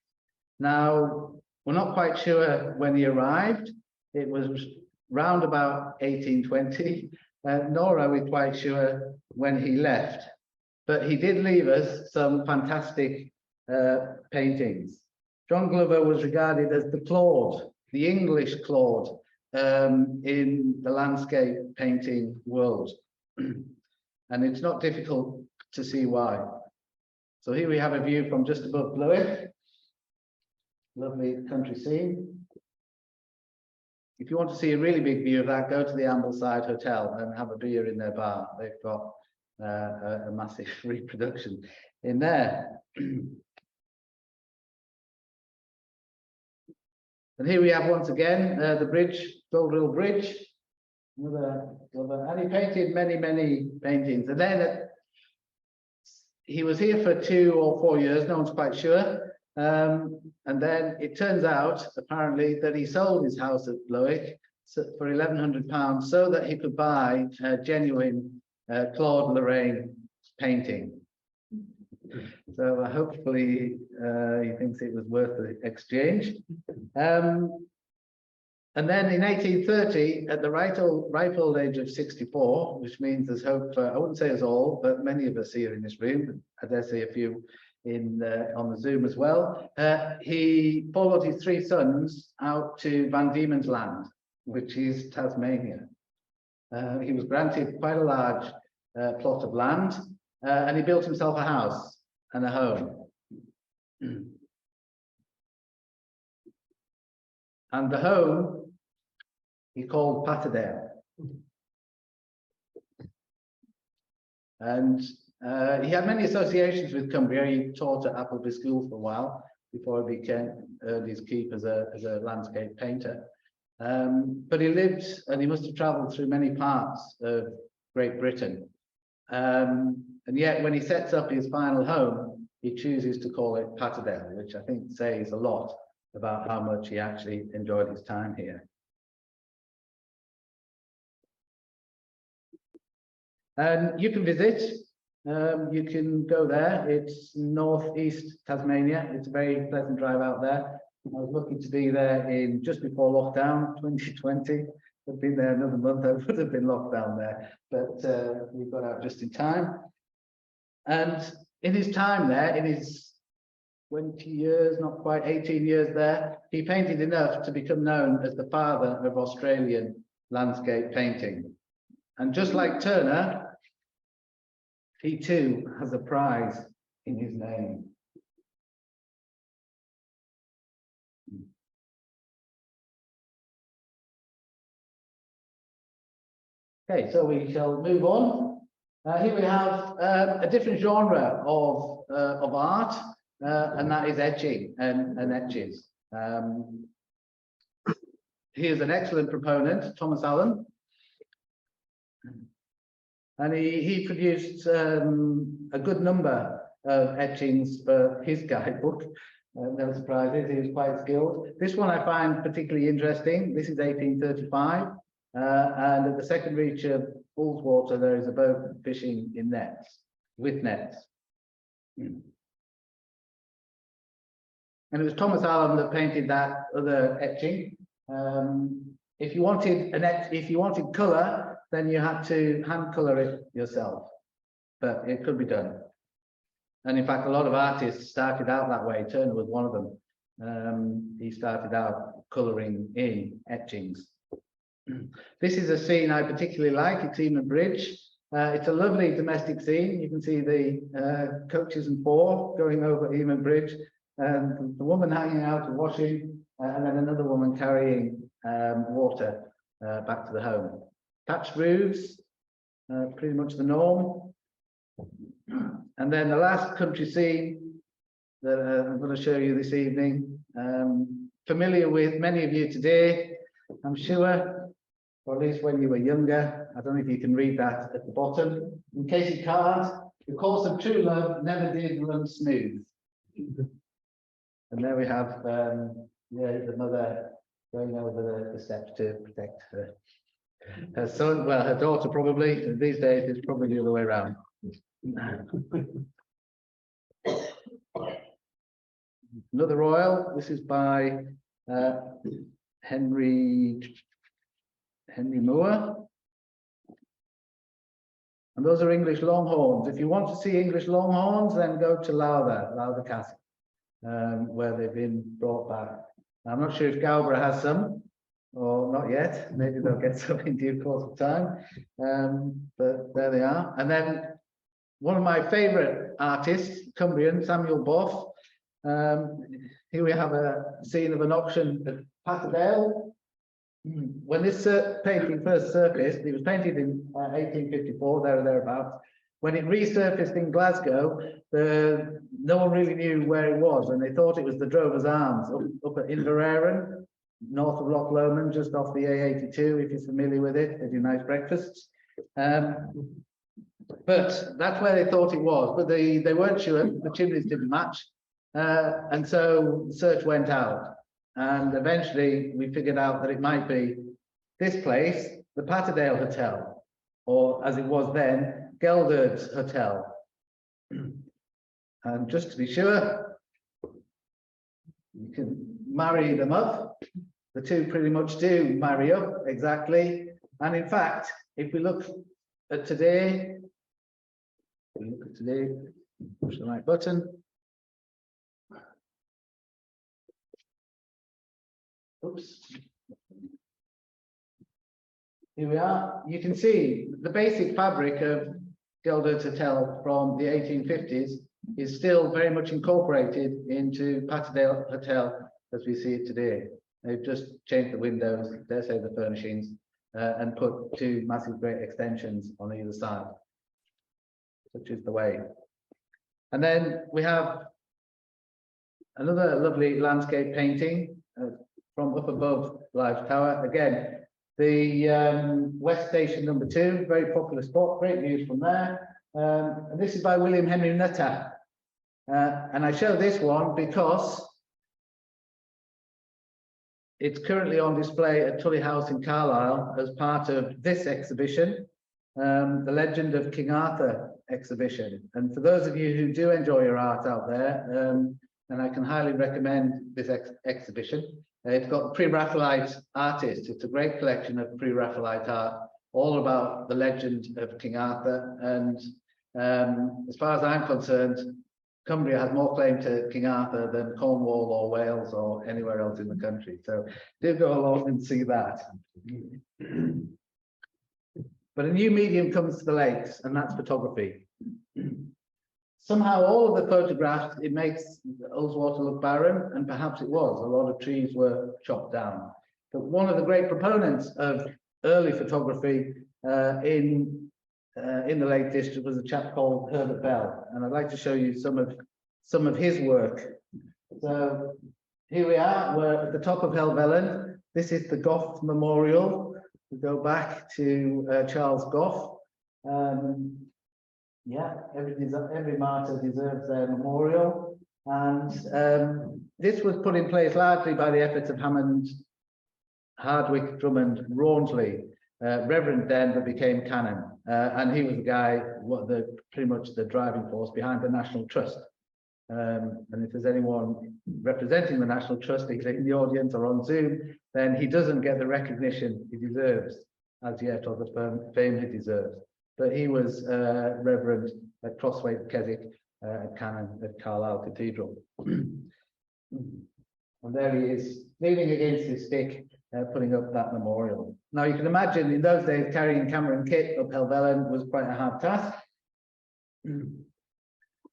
Now, we're not quite sure when he arrived. It was round about 1820, nor are we quite sure when he left. But he did leave us some fantastic paintings. John Glover was regarded as the Claude, the English Claude, in the landscape painting world. And it's not difficult to see why. So here we have a view from just above Blowick. Lovely country scene. If you want to see a really big view of that, go to the Ambleside Hotel and have a beer in their bar. They've got a massive reproduction in there. And here we have once again the bridge, Goldrill Bridge. And he painted many, many paintings. And then he was here for 2 or 4 years, no one's quite sure. And then it turns out, apparently, that he sold his house at Blowick for £1,100 so that he could buy a genuine Claude Lorraine painting. So hopefully he thinks it was worth the exchange. And then in 1830, at the ripe old age of 64, which means there's hope for, I wouldn't say us all, but many of us here in this room, I dare say a few on the Zoom as well, he followed his 3 sons out to Van Diemen's Land, which is Tasmania. He was granted quite a large plot of land, and he built himself a house and a home. And the home he called Patterdale. And he had many associations with Cumbria. He taught at Appleby School for a while before he earned his keep as a landscape painter. But he lived, and he must have travelled through many parts of Great Britain. And yet, when he sets up his final home, he chooses to call it Patterdale, which I think says a lot about how much he actually enjoyed his time here. And you can visit. You can go there. It's northeast Tasmania. It's a very pleasant drive out there. I was lucky to be there in just before lockdown 2020. I've been there another month. I would have been locked down there, but we got out just in time. And in his time there, in his 20 years, not quite 18 years there, he painted enough to become known as the father of Australian landscape painting. And just like Turner, he too has a prize in his name. Okay, so we shall move on. Here we have a different genre of art, and that is etching and etches. He is an excellent proponent, Thomas Allen. and he produced a good number of etchings for his guidebook. No surprises, he was quite skilled. This one I find particularly interesting. This is 1835, and at the second reach of Ullswater, there is a boat fishing in nets, with nets. And it was Thomas Allen that painted that other etching. If you wanted colour, then you had to hand colour it yourself, but it could be done. And in fact, a lot of artists started out that way. Turner was one of them. He started out colouring in etchings. This is a scene I particularly like. It's Eamon Bridge. It's a lovely domestic scene. You can see the coaches and four going over Eamon Bridge, and the woman hanging out and washing, and then another woman carrying water back to the home. Thatched roofs, pretty much the norm. And then the last country scene that I'm going to show you this evening, familiar with many of you today, I'm sure, or at least when you were younger. I don't know if you can read that at the bottom. In case you can't, the course of true love never did run smooth. And there we have the mother going over the steps to protect her son, well, her daughter probably. These days it's probably the other way around. Another royal. This is by Henry Moore, and those are English longhorns. If you want to see English longhorns, then go to Lowther Castle, where they've been brought back. I'm not sure if Galborough has some, or not yet. Maybe they'll get some in due course of time, but there they are. And then one of my favourite artists, Cumbrian, Samuel Boff. Here we have a scene of an auction at Patterdale. When this painting first surfaced, it was painted in 1854, there or thereabouts. When it resurfaced in Glasgow, no one really knew where it was, and they thought it was the Drover's Arms up at Inverarran, north of Loch Lomond, just off the A82, if you're familiar with it. They do nice breakfasts. But that's where they thought it was, but they weren't sure. The chimneys didn't match, and so the search went out, and eventually we figured out that it might be this place, the Patterdale Hotel, or as it was then, Gelderd's Hotel. And just to be sure, you can marry them up. The two pretty much do marry up exactly, and in fact, if we look at today. Push the right button. Oops. Here we are. You can see the basic fabric of Gelderd's Hotel from the 1850s is still very much incorporated into Patterdale Hotel as we see it today. They've just changed the windows, dare say the furnishings, and put two massive great extensions on either side. Such is the way. And then we have another lovely landscape painting from up above Live Tower. Again, the West Station number 2, very popular spot, great views from there. And this is by William Henry Nutter. And I show this one because it's currently on display at Tully House in Carlisle as part of this exhibition, the Legend of King Arthur exhibition. And for those of you who do enjoy your art out there, then I can highly recommend this exhibition. It's got pre-Raphaelite artists. It's a great collection of pre-Raphaelite art, all about the legend of King Arthur. And as far as I'm concerned, Cumbria has more claim to King Arthur than Cornwall or Wales or anywhere else in the country. So do go along and see that. But a new medium comes to the lakes, and that's photography. Somehow all of the photographs, it makes Ullswater look barren, and perhaps it was. A lot of trees were chopped down. But one of the great proponents of early photography in the Lake District was a chap called Herbert Bell, and I'd like to show you some of his work. So here we are. We're at the top of Helvellyn. This is the Gough Memorial. We go back to Charles Gough, Yeah, every martyr deserves their memorial, and this was put in place largely by the efforts of Hammond, Hardwick, Drummond, Rawnsley, Reverend then, but became Canon, and he was the guy, pretty much the driving force behind the National Trust. And if there's anyone representing the National Trust, either in the audience or on Zoom, then he doesn't get the recognition he deserves as yet, or the fame he deserves. But he was Reverend at Crosswaite Keswick, Canon at Carlisle Cathedral. And there he is, leaning against his stick, putting up that memorial. Now you can imagine in those days carrying camera and kit up Helvellyn was quite a hard task.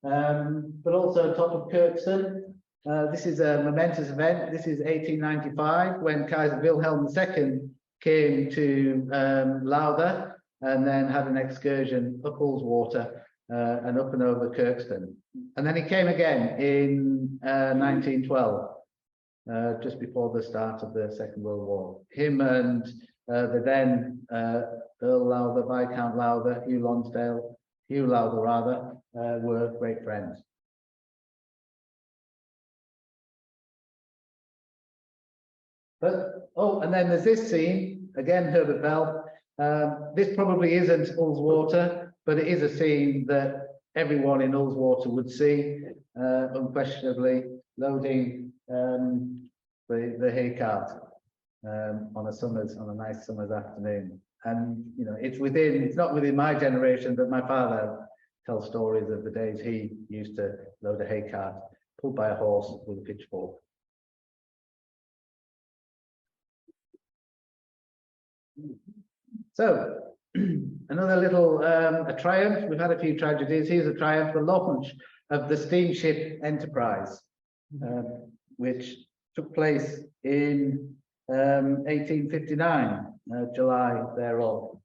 But also top of Kirkstone. This is a momentous event. This is 1895 when Kaiser Wilhelm II came to Lowther and then had an excursion up Ullswater and up and over Kirkstone. And then he came again in 1912. Just before the start of the Second World War. Him and the then Earl Lowther, Viscount Lowther, Hugh Lowther rather, were great friends. But, oh, and then there's this scene, again, Herbert Bell. This probably isn't Ullswater, but it is a scene that everyone in Ullswater would see, unquestionably, loading the hay cart on a nice summer's afternoon. And you know, it's not within my generation, but my father tells stories of the days he used to load a hay cart pulled by a horse with a pitchfork. So another little a triumph. We've had a few tragedies. Here's a triumph, the launch of the steamship Enterprise, which took place in 1859, July thereof.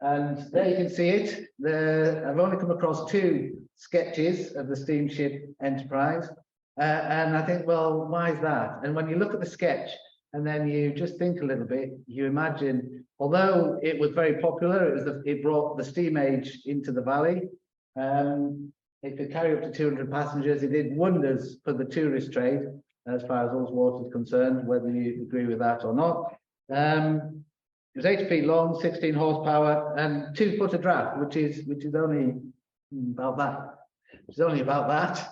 And there you can see it. I've only come across 2 sketches of the steamship Enterprise. And I think, well, why is that? And when you look at the sketch and then you just think a little bit, you imagine, although it was very popular, it brought the steam age into the valley. It could carry up to 200 passengers. It did wonders for the tourist trade, as far as Ullswater is concerned, whether you agree with that or not. It was 8 feet long, 16 horsepower, and 2 foot of draft, which is only about that. It's only about that,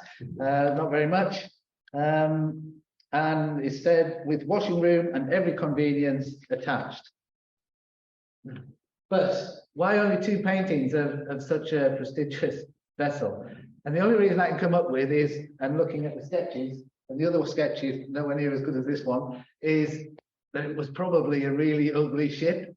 not very much. And it said with washing room and every convenience attached. But why only 2 paintings of such a prestigious vessel? And the only reason I can come up with is, and looking at the sketches, and the other sketch is nowhere near as good as this one, is that it was probably a really ugly ship.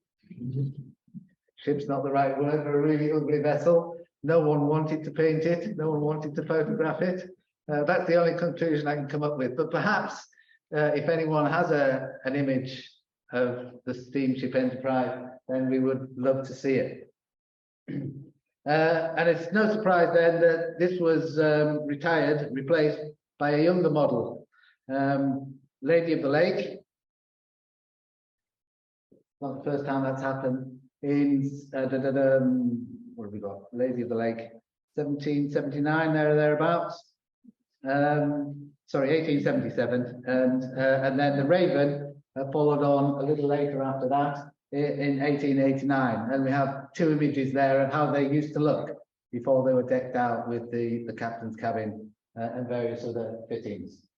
Ship's not the right word for a really ugly vessel. No one wanted to paint it. No one wanted to photograph it. That's the only conclusion I can come up with. But perhaps if anyone has an image of the steamship Enterprise, then we would love to see it. And it's no surprise then that this was replaced by a younger model, Lady of the Lake. Not the first time that's happened. In what have we got? Lady of the Lake, 1779 thereabouts. Sorry, 1877, and then the Raven followed on a little later after that in 1889, and we have 2 images there of how they used to look before they were decked out with the captain's cabin and various other fittings.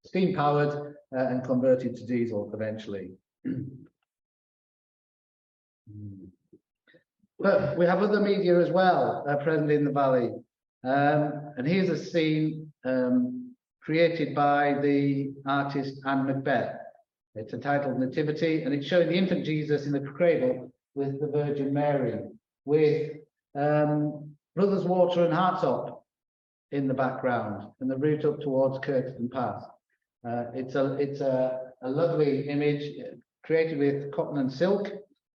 Steam powered and converted to diesel eventually. But we have other media as well present in the valley. And here's a scene created by the artist Anne Macbeth. It's entitled Nativity, and it's showing the infant Jesus in the cradle with the Virgin Mary, with Brotherswater and Hartop in the background, and the route up towards Kirkstone Pass. It's a lovely image created with cotton and silk,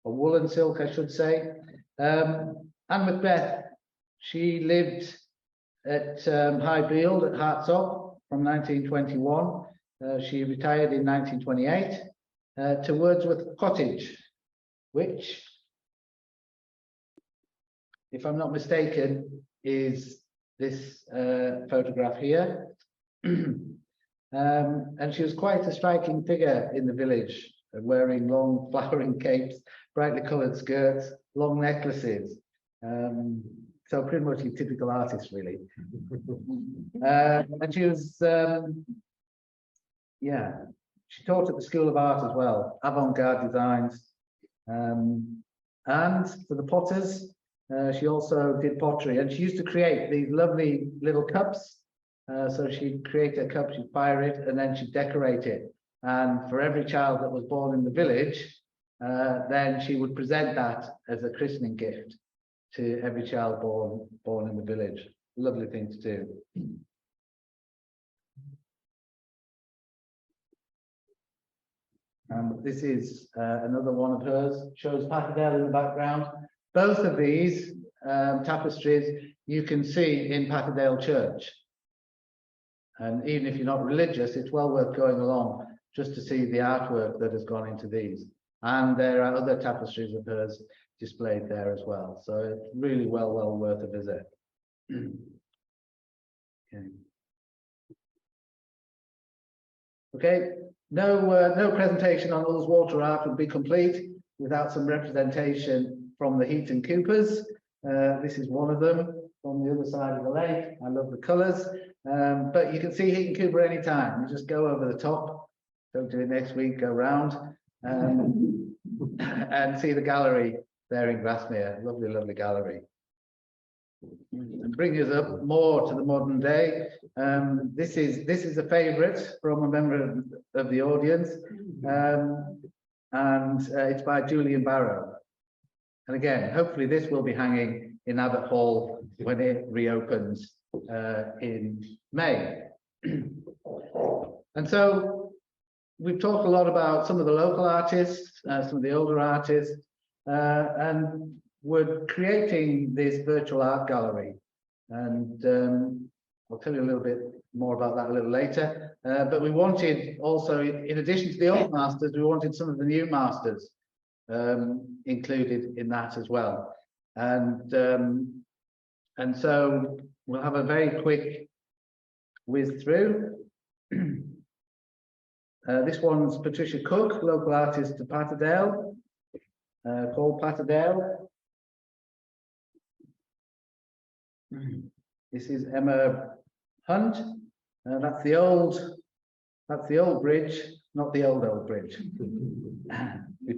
or woolen silk, I should say. Anne Macbeth, she lived at High Beald at Hartop from 1921. She retired in 1928 to Wordsworth Cottage, which if I'm not mistaken, is this photograph here. And she was quite a striking figure in the village, wearing long flowering capes, brightly coloured skirts, long necklaces. So pretty much a typical artist, really. And she was, yeah, she taught at the School of Art as well, avant-garde designs. And for the potters, she also did pottery, and she used to create these lovely little cups. So she'd create a cup, she'd fire it, and then she'd decorate it. And for every child that was born in the village, then she would present that as a christening gift to every child born in the village. Lovely thing to do. This is another one of hers, shows Patterdale in the background. Both of these tapestries you can see in Patterdale Church. And even if you're not religious, it's well worth going along just to see the artwork that has gone into these. And there are other tapestries of hers displayed there as well. So it's really well worth a visit. Okay, no presentation on Ullswater art would be complete without some representation from the Heaton Coopers. This is one of them from the other side of the lake. I love the colours. But you can see Heaton Cooper anytime. You just go over the top. Don't do it next week, go round and see the gallery there in Grasmere. Lovely, lovely gallery. And bring us up more to the modern day. This is a favourite from a member of the audience, and it's by Julian Barrow. And again, hopefully this will be hanging in Abbot Hall when it reopens in May. And so we've talked a lot about some of the local artists, some of the older artists, and we're creating this virtual art gallery. And I'll tell you a little bit more about that a little later. But we wanted also, in addition to the old masters, we wanted some of the new masters included in that as well. And so we'll have a very quick whiz through. This one's Patricia Cook, local artist to Patterdale, called Patterdale. This is Emma Hunt. That's the old bridge, not the old bridge.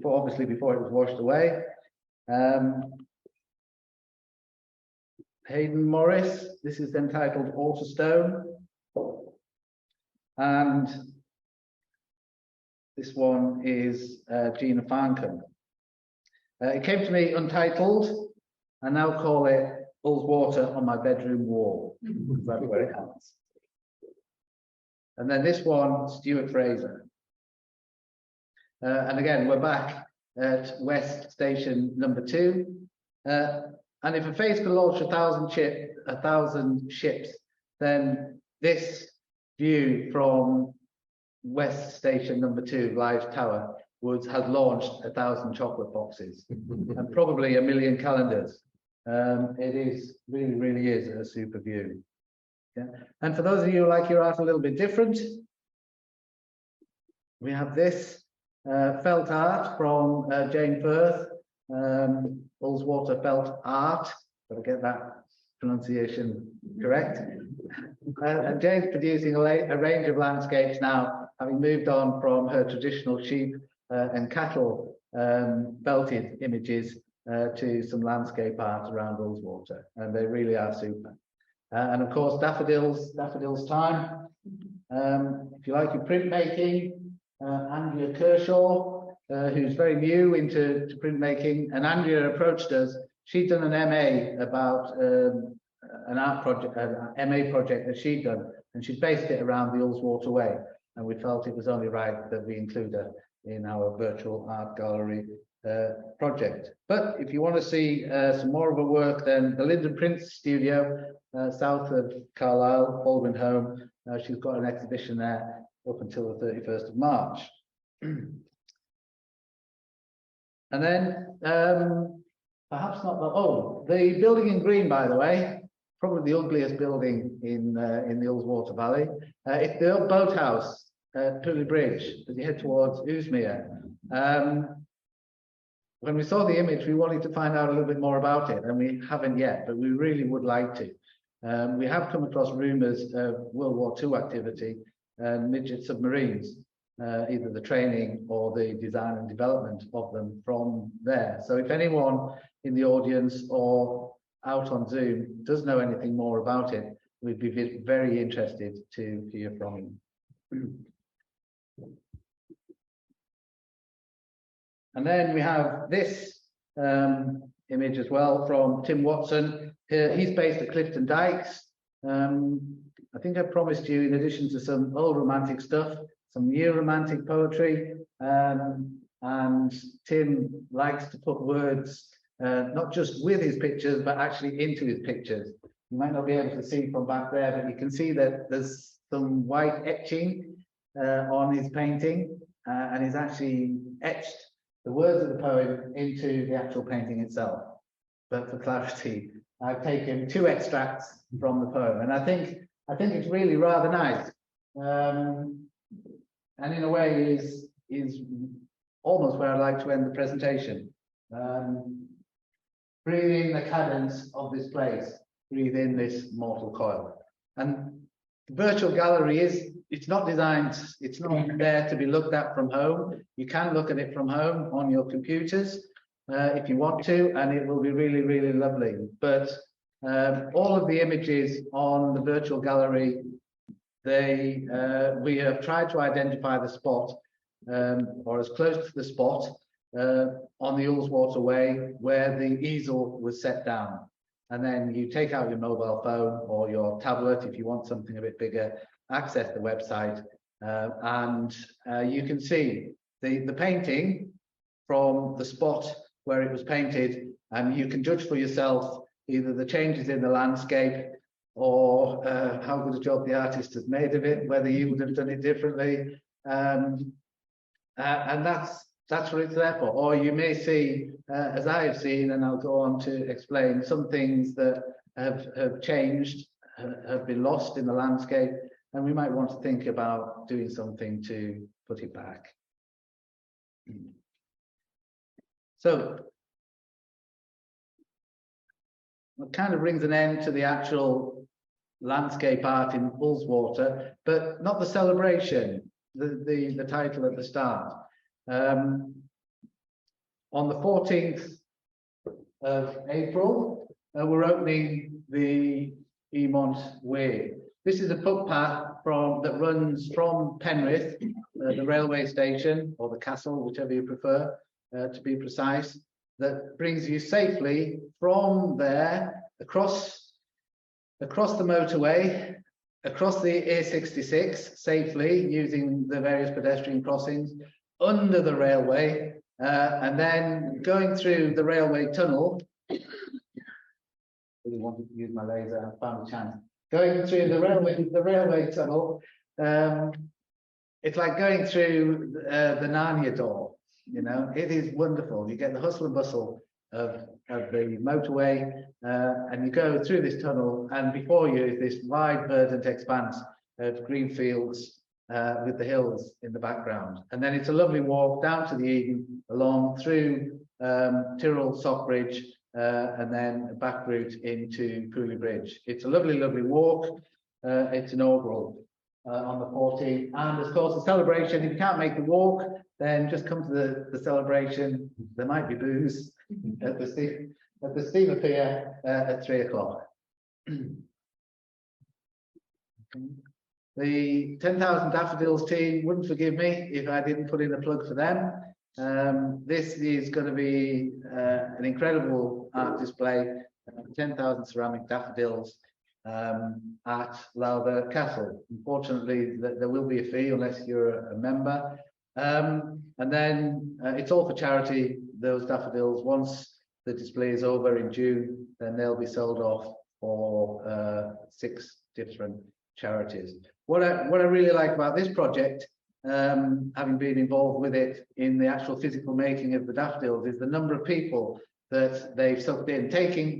Obviously before it was washed away. Hayden Morris. This is entitled Waterstone. And this one is Gina Farncombe. It came to me untitled. I now call it Ullswater on my bedroom wall. That's where it happens. And then this one, Stuart Fraser. And again, we're back at West Station number 2. And if a face could launch 1,000 ships, then this view from West Station number 2, Live Tower, has launched 1,000 chocolate boxes and probably 1 million calendars. It is really is a super view. Yeah. And for those of you who like your art a little bit different, we have this felt art from Jane Firth, Ullswater felt art. Got to get that pronunciation correct. And Jane's producing a range of landscapes now, having moved on from her traditional sheep and cattle belted images to some landscape art around Ullswater, and they really are super. And of course, daffodils time. If you like your printmaking, Andrea Kershaw, who's very new into printmaking, and Andrea approached us. She'd done an MA about an art project, an MA project that she'd done, and she based it around the Ullswater Way, and we felt it was only right that we include her in our virtual art gallery project. But if you want to see some more of her work, then the Linden Prince Studio, south of Carlisle, Baldwin Home, she's got an exhibition there up until the 31st of March. And then Perhaps not, oh, the building in green, by the way, probably the ugliest building in the Ullswater Valley. It's the old boathouse at Pooley Bridge as you head towards Ullswater. When we saw the image, we wanted to find out a little bit more about it, and we haven't yet, but we really would like to. We have come across rumours of World War II activity and midget submarines, either the training or the design and development of them from there. So if anyone in the audience or out on Zoom does know anything more about it, we'd be very interested to hear from you. And then we have this image as well from Tim Watson. He's based at Clifton Dykes. I think I promised you, in addition to some old romantic stuff, some new romantic poetry. And Tim likes to put words, not just with his pictures, but actually into his pictures. You might not be able to see from back there, but you can see that there's some white etching on his painting, and he's actually etched the words of the poem into the actual painting itself. But for clarity, I've taken 2 extracts from the poem, and I think it's really rather nice. And in a way is almost where I'd like to end the presentation. Breathe in the cadence of this place, breathe in this mortal coil. And the virtual gallery it's not designed, it's not there to be looked at from home. You can look at it from home on your computers if you want to, and it will be really, really lovely. But all of the images on the virtual gallery, we have tried to identify the spot, or as close to the spot on the Ullswater Way where the easel was set down. And then you take out your mobile phone or your tablet if you want something a bit bigger, access the website, and you can see the painting from the spot where it was painted, and you can judge for yourself either the changes in the landscape or how good a job the artist has made of it, whether you would have done it differently, and that's what it's there for. Or you may see, as I have seen, and I'll go on to explain, some things that have changed, have been lost in the landscape, and we might want to think about doing something to put it back. So it kind of brings an end to the actual landscape art in Ullswater, but not the celebration, the title at the start. On the 14th of April, we're opening the Emont Way. This is a footpath that runs from Penrith, the railway station, or the castle, whichever you prefer, to be precise, that brings you safely from there across the motorway, across the A66 safely using the various pedestrian crossings, under the railway, and then going through the railway tunnel. Really wanted to use my laser, I found a chance. Going through the railway tunnel, it's like going through the Narnia door. You know, it is wonderful. You get the hustle and bustle of the motorway, and you go through this tunnel, and before you is this wide, verdant expanse of green fields with the hills in the background. And then it's a lovely walk down to the Eden, along through Tyrrell Sockbridge, and then a back route into Pooley Bridge. It's a lovely, lovely walk. It's inaugural on the 14th. And of course, the celebration, if you can't make the walk, then just come to the celebration. There might be booze at the steamer pier at 3 o'clock. The 10,000 Daffodils team wouldn't forgive me if I didn't put in a plug for them. This is going to be an incredible art display, 10,000 ceramic daffodils at Lowther Castle. Unfortunately, there will be a fee unless you're a member. And then it's all for charity, those daffodils. Once the display is over in June, then they'll be sold off for 6 different charities. What I really like about this project, having been involved with it in the actual physical making of the daffodils, is the number of people that they've sucked in.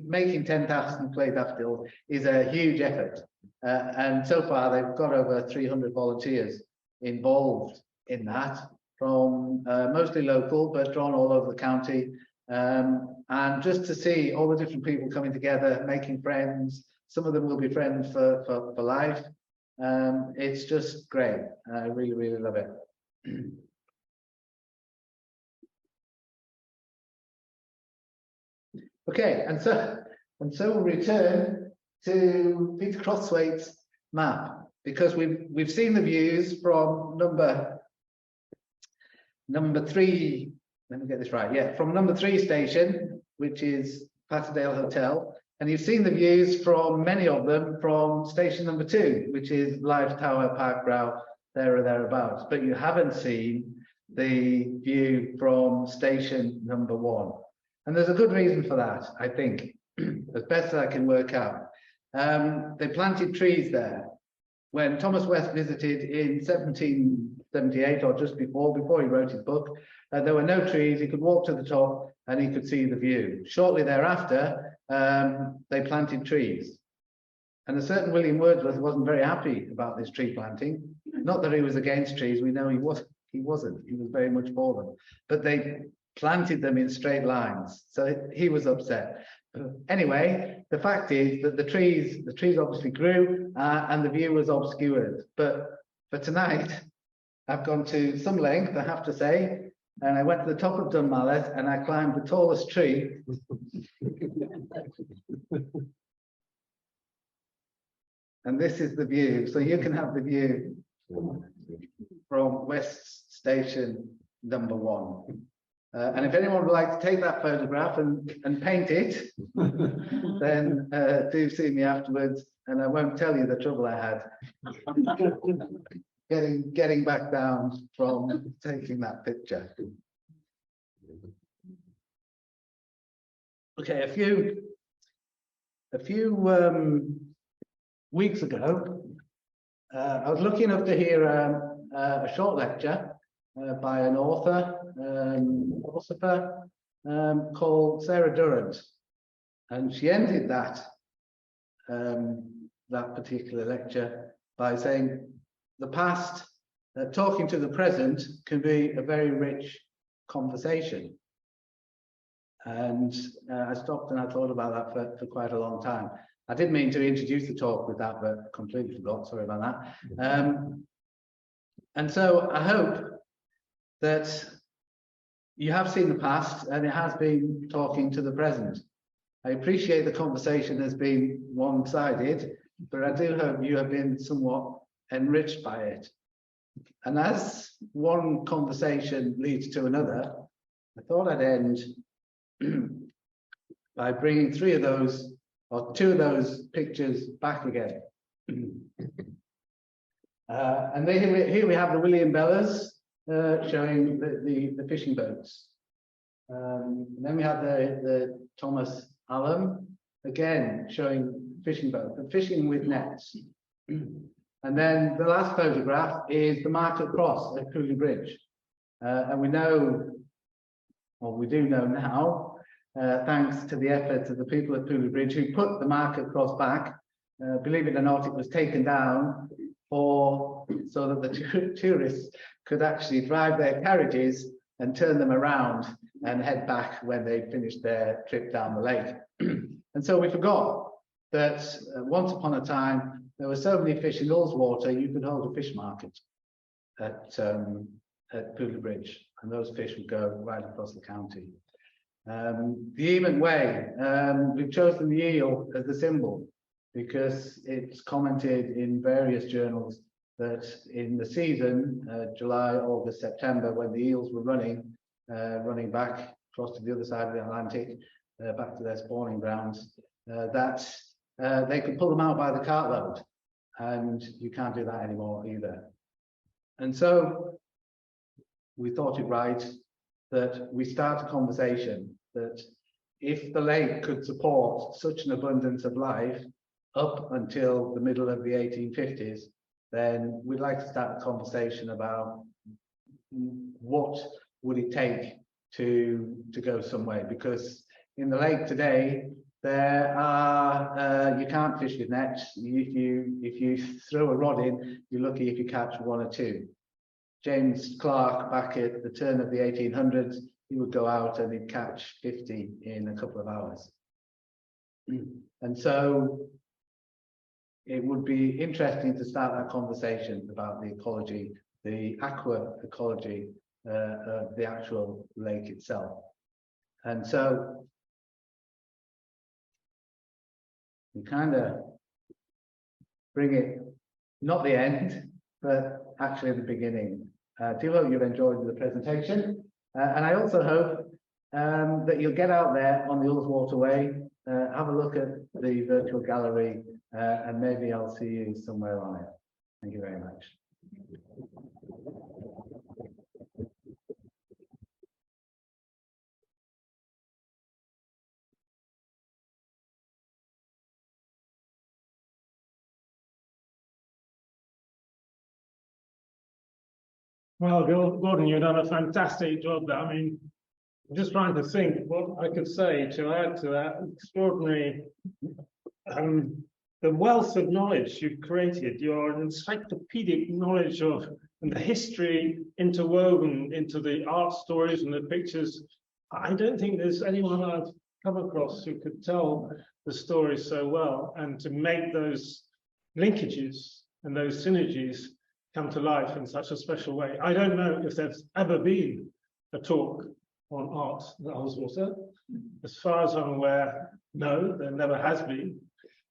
Making 10,000 clay daffodils is a huge effort. And so far they've got over 300 volunteers involved in that, from mostly local, but drawn all over the county. And just to see all the different people coming together, making friends, some of them will be friends for life. It's just great. I really, really love it. Okay, and so we'll return to Peter Crosswaite's map, because we've seen the views from number 3. Let me get this right. Yeah, from number 3 station, which is Patterdale Hotel, and you've seen the views from many of them from station number 2, which is Live Tower, Parkbrow, there or thereabouts. But you haven't seen the view from station number 1. And there's a good reason for that, I think, as best as I can work out. They planted trees there. When Thomas West visited in 1778, or just before he wrote his book, there were no trees. He could walk to the top and he could see the view. Shortly thereafter, they planted trees. And a certain William Wordsworth wasn't very happy about this tree planting. Not that he was against trees, we know he wasn't. He was very much for them. But they planted them in straight lines, so he was upset. Anyway, the fact is that the trees obviously grew and the view was obscured. But for tonight, I've gone to some length, I have to say, and I went to the top of Dunmallet and I climbed the tallest tree. And this is the view, so you can have the view from West Station number 1. And if anyone would like to take that photograph and paint it, then do see me afterwards, and I won't tell you the trouble I had getting back down from taking that picture. Okay, a few weeks ago, I was lucky enough to hear a short lecture by an author, philosopher, called Sarah Durrant, and she ended that particular lecture by saying the past, talking to the present, can be a very rich conversation. And I stopped and I thought about that for quite a long time. I didn't mean to introduce the talk with that, but completely forgot. Sorry about that. And so I hope that you have seen the past and it has been talking to the present. I appreciate the conversation has been one-sided, but I do hope you have been somewhat enriched by it. And as one conversation leads to another, I thought I'd end by bringing 3 of those, or 2 of those pictures back again. And here we have the William Bellas, showing the fishing boats. And then we have the Thomas Allen, again showing fishing boats, but fishing with nets. And then the last photograph is the Market Cross at Cooley Bridge. And we know, or we do know now, thanks to the efforts of the people at Cooley Bridge who put the Market Cross back. Believe it or not, it was taken down so that the tourists could actually drive their carriages and turn them around and head back when they finished their trip down the lake. And so we forgot that once upon a time, there were so many fish in Ullswater, you could hold a fish market at Cooley Bridge, and those fish would go right across the county. The Eamont Way, we've chosen the eel as the symbol because it's commented in various journals that in the season, July, August, September, when the eels were running back across to the other side of the Atlantic, back to their spawning grounds, that they could pull them out by the cartload, and you can't do that anymore either. And so we thought it right that we start a conversation that if the lake could support such an abundance of life up until the middle of the 1850s, then we'd like to start a conversation about what would it take to go some way, because in the lake today, there are, you can't fish with nets. If you throw a rod in, you're lucky if you catch one or two. James Clark, back at the turn of the 1800s, he would go out and he'd catch 50 in a couple of hours. And so it would be interesting to start that conversation about the ecology, the aqua ecology of the actual lake itself. And so we kind of bring it, not the end, but actually the beginning. I do hope you've enjoyed the presentation. And I also hope that you'll get out there on the Ullswater Way, have a look at the virtual gallery, and maybe I'll see you somewhere on it. Thank you very much. Well, Gordon, you've done a fantastic job there. I mean, I'm just trying to think what I could say to add to that extraordinary, the wealth of knowledge you've created, your encyclopedic knowledge of and the history interwoven into the art stories and the pictures. I don't think there's anyone I've come across who could tell the story so well and to make those linkages and those synergies come to life in such a special way. I don't know if there's ever been a talk on art at Ullswater. As far as I'm aware, no, there never has been.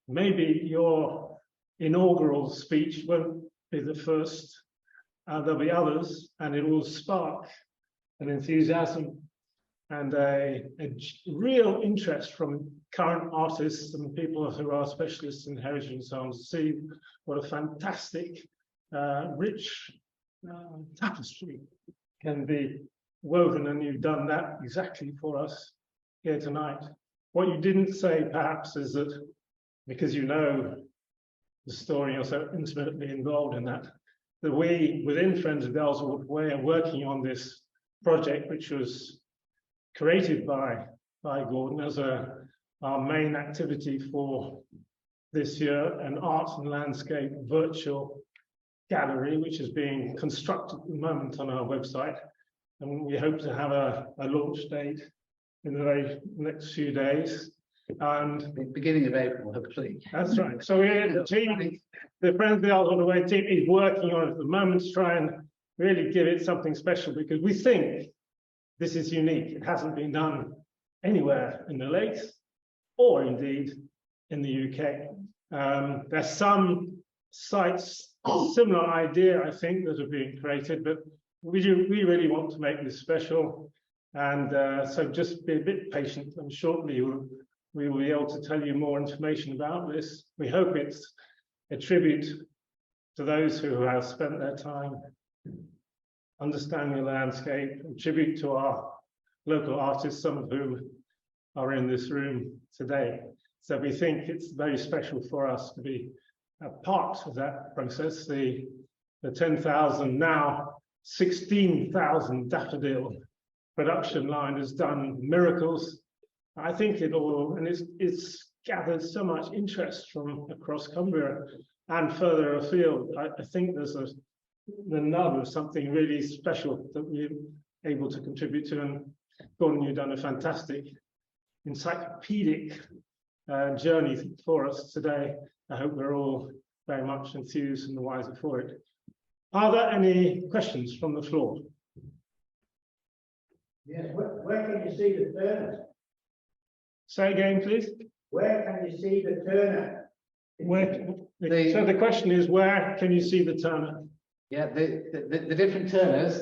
Maybe your inaugural speech won't be the first. There'll be others, and it will spark an enthusiasm and a real interest from current artists and people who are specialists in heritage and so on to see what a fantastic rich tapestry can be woven, and you've done that exactly for us here tonight. What you didn't say perhaps is that, because you know the story, you're so intimately involved in that, that we within Friends of the Ullswater Way are working on this project, which was created by Gordon as our main activity for this year, an art and landscape virtual gallery, which is being constructed at the moment on our website, and we hope to have a launch date in the very next few days. And beginning of April, hopefully. That's right. So the team, the Friends of the Ullswater Way team, is working on it at the moment to try and really give it something special, because we think this is unique. It hasn't been done anywhere in the lakes, or indeed in the UK. There's some sites, similar idea, I think, that are being created, but we really want to make this special, and so just be a bit patient, and shortly we will be able to tell you more information about this. We hope it's a tribute to those who have spent their time understanding the landscape, a tribute to our local artists, some of whom are in this room today. So we think it's very special for us to be a part of that process. The 10,000, now 16,000 daffodil production line has done miracles. I think it all, and it's gathered so much interest from across Cumbria and further afield. I think there's the nub of something really special that we're able to contribute to. And Gordon, you've done a fantastic encyclopedic journey for us today. I hope we're all very much enthused and wiser for it. Are there any questions from the floor? Yes, where can you see the Turner? Say again, please. Where can you see the Turner? So the question is, where can you see the Turner? Yeah, the different Turners.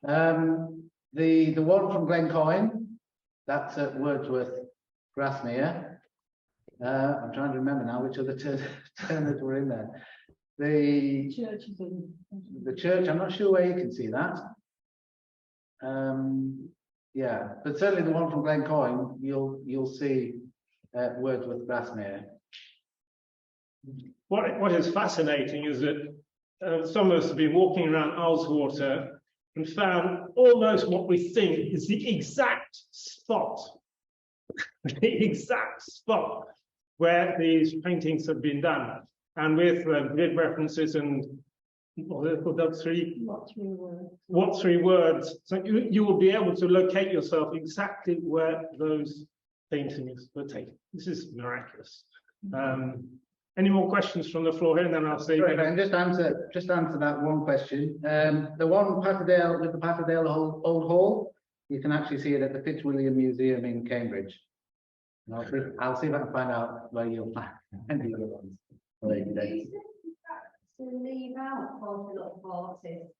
The one from Glencoyne, that's at Wordsworth Grasmere. I'm trying to remember now which other Turners were in there. The church, I'm not sure where you can see that. Yeah, but certainly the one from Glencoyne, you'll see Wordsworth Grasmere. What is fascinating is that some of us have been walking around Ullswater and found almost what we think is the exact spot the exact spot where these paintings have been done, and with grid references and what are they called, those three? What three words? So you will be able to locate yourself exactly where those paintings were taken. This is miraculous. Any more questions from the floor here? And then I'll say. Sorry, and just answer that one question. The one Patterdale with the Patterdale Old Hall, you can actually see it at the Fitzwilliam Museum in Cambridge. And I'll see if I can find out where you'll find the other ones. Later days. To leave out quite a lot of artists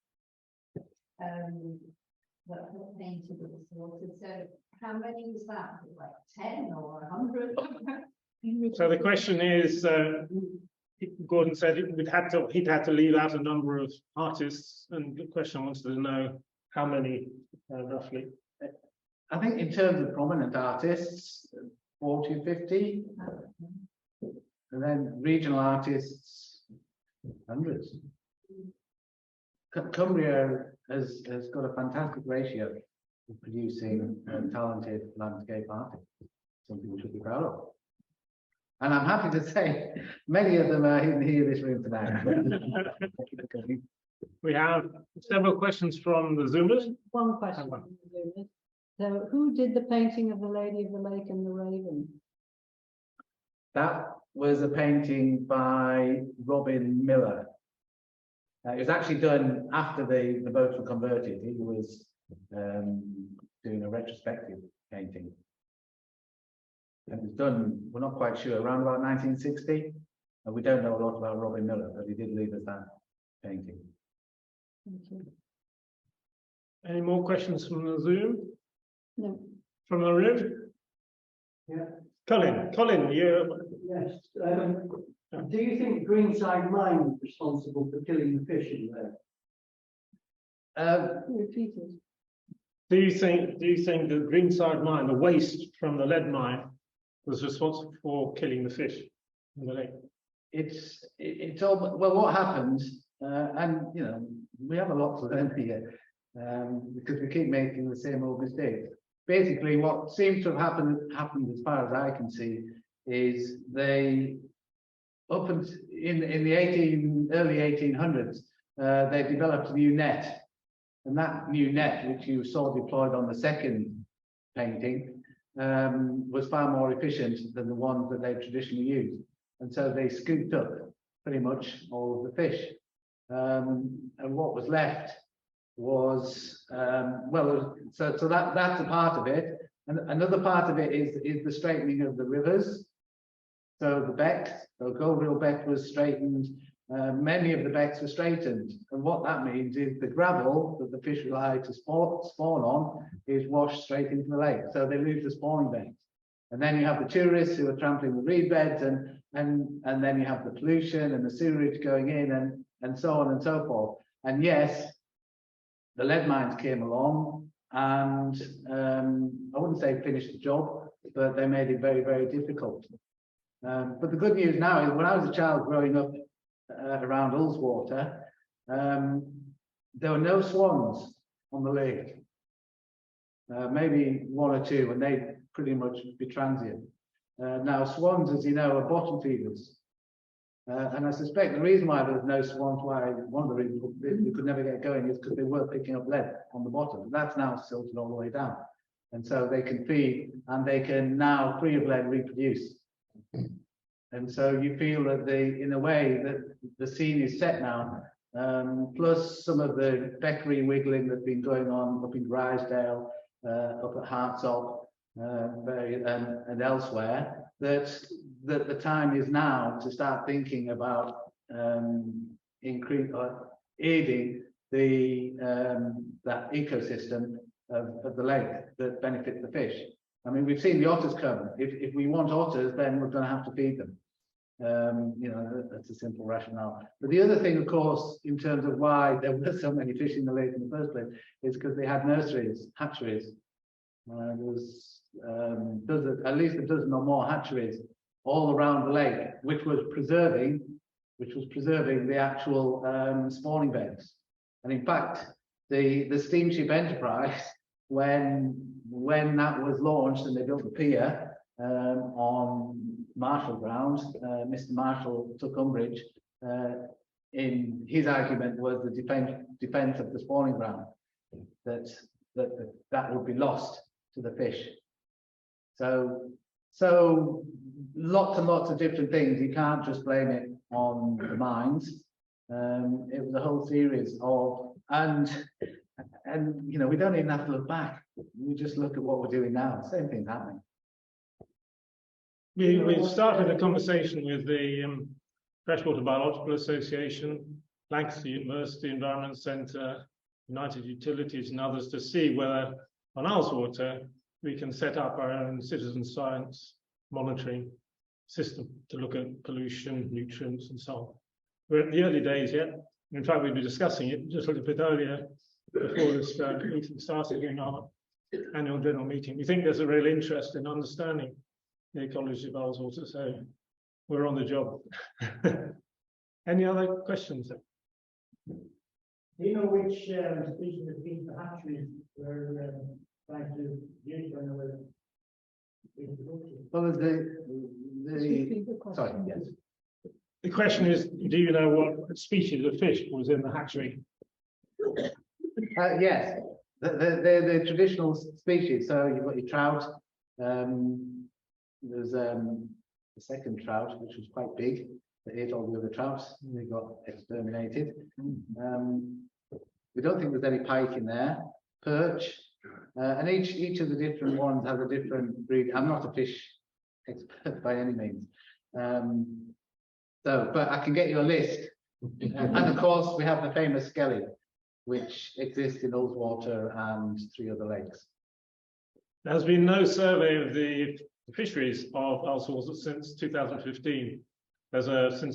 that have painted Ullswater. So how many was that? Like 10 or 100? So the question is, Gordon said he'd had to leave out a number of artists, and the question wants to know how many roughly. I think in terms of prominent artists, 40, 50, and then regional artists, hundreds. Cumbria has got a fantastic ratio of producing talented landscape artists, something we should be proud of. And I'm happy to say many of them are in here in this room today. We have several questions from the Zoomers. One question from the Zoomers. So who did the painting of the Lady of the Lake and the Raven? That was a painting by Robin Miller. It was actually done after the boats were converted. He was doing a retrospective painting. It was done, we're not quite sure, around about 1960. And we don't know a lot about Robin Miller, but he did leave us that painting. Thank you. Any more questions from the Zoom? No. From the room? Yeah. Colin, you. Yes. Do you think Greenside Mine was responsible for killing the fish in there? Repeat it. Do you think the Greenside mine, the waste from the lead mine, was responsible for killing the fish in the lake? It's all, well, what happened, and you know, we have a lot to learn here, because we keep making the same old mistakes. Basically, what seems to have happened as far as I can see, is they in the early 1800s, they developed a new net, and that new net, which you saw deployed on the second painting, was far more efficient than the ones that they traditionally used, and so they scooped up pretty much all of the fish, and what was left was well, so that's a part of it, and another part of it is the straightening of the rivers. So the becks, the Goldreel beck was straightened, many of the becks were straightened, and what that means is the gravel that the fish rely to spawn on is washed straight into the lake, so they lose the spawning banks. And then you have the tourists who are trampling the reed beds, and then you have the pollution and the sewerage going in, and so on and so forth. And yes, the lead mines came along, and I wouldn't say finished the job, but they made it very, very difficult. But the good news now is, when I was a child growing up around Ullswater, there were no swans on the lake. Maybe one or two, and they pretty much be transient. Now, swans, as you know, are bottom feeders. And I suspect the reason why there's no swans, one of the reasons we could never get going, is because they were picking up lead on the bottom. That's now silted all the way down. And so they can feed, and they can now, free of lead, reproduce. And so you feel that in a way that the scene is set now, plus some of the beckery wiggling that's been going on up in Grisdale, up at Hartsop, and elsewhere, that the time is now to start thinking about aiding that ecosystem of the lake that benefits the fish. I mean, we've seen the otters come. If we want otters, then we're going to have to feed them. You know, that's a simple rationale. But the other thing, of course, in terms of why there were so many fish in the lake in the first place, is because they had nurseries, hatcheries. There was at least a dozen or more hatcheries all around the lake, which was preserving the actual spawning beds. And in fact, the steamship Enterprise when that was launched and they built the pier on Marshall ground, Mr. Marshall took umbrage. In his argument was the defence of the spawning ground, that would be lost to the fish. So lots and lots of different things. You can't just blame it on the mines. It was a whole series of, and you know, we don't even have to look back. We just look at what we're doing now. Same thing's happening. We've started a conversation with the Freshwater Biological Association, Lancaster University Environment Centre, United Utilities and others to see whether on Ullswater we can set up our own citizen science monitoring system to look at pollution, nutrients and so on. We're at the early days yet. In fact, we've been discussing it just a little bit earlier before this meeting started in our annual general meeting. We think there's a real interest in understanding the ecology of Ullswater, so we're on the job. Any other questions? Do you know which species of beef the hatcheries were trying to use when they were being produced? Well, sorry, yes. The question is, do you know what species of fish was in the hatchery? Yes, the traditional species. So you've got your trout. There's the second trout, which was quite big, that ate all the other trouts, and they got exterminated. We don't think there's any pike in there. Perch, and each of the different ones has a different breed. I'm not a fish expert by any means, but I can get you a list. And of course, we have the famous skelly, which exists in Ullswater and 3 other lakes. There has been no survey of the fisheries of Ullswater since 2015. Since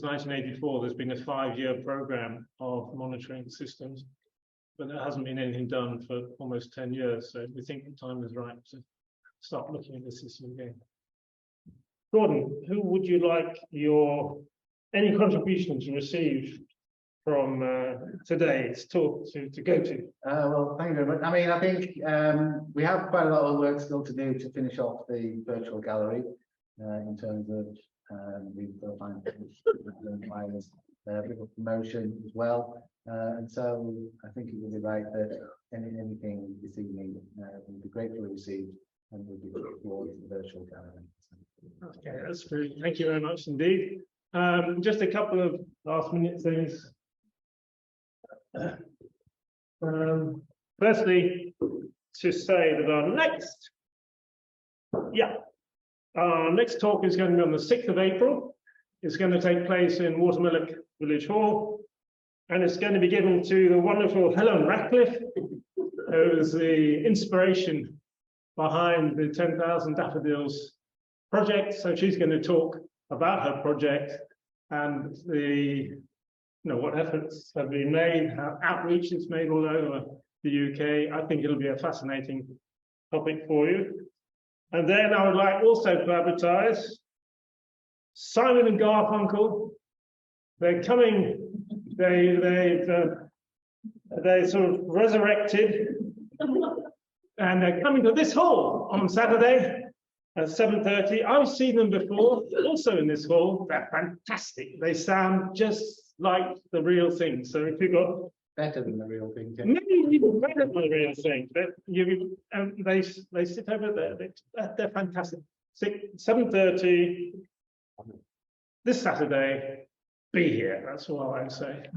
1984, there's been a 5-year program of monitoring systems, but there hasn't been anything done for almost 10 years. So we think the time is right to start looking at the system again. Gordon, who would you like any contribution to receive from today's talk to go to? Well, thank you very much. I mean, I think we have quite a lot of work still to do to finish off the virtual gallery in terms of we've got to find promotion as well. And so I think it would be right that anything this evening would be gratefully received and would be put towards the virtual gallery. Okay, that's great. Thank you very much indeed. Just a couple of last minute things. Firstly, to say that our next talk is going to be on the 6th of April. It's going to take place in Watermillock Village Hall, and it's going to be given to the wonderful Helen Ratcliffe, who is the inspiration behind the 10,000 Daffodils project. So she's going to talk about her project and what efforts have been made, how outreach is made all over the UK. I think it'll be a fascinating topic for you. And then I would like also to advertise Simon and Garfunkel. They're coming. They sort of resurrected, and they're coming to this hall on Saturday at 7:30. I've seen them before, also in this hall. They're fantastic. They sound just like the real thing. So if you've got better than the real thing, maybe even better than the real thing, but they sit over there. They're fantastic. 7:30 this Saturday. Be here. That's all I say.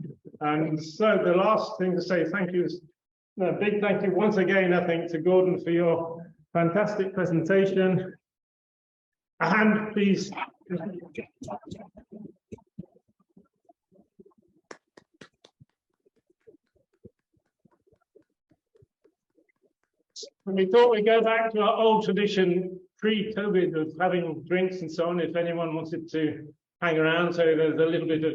And so the last thing to say thank you is a big thank you once again, I think, to Gordon for your fantastic presentation. A hand, please. And we thought we'd go back to our old tradition pre-COVID of having drinks and so on, if anyone wanted to hang around. So there's a little bit of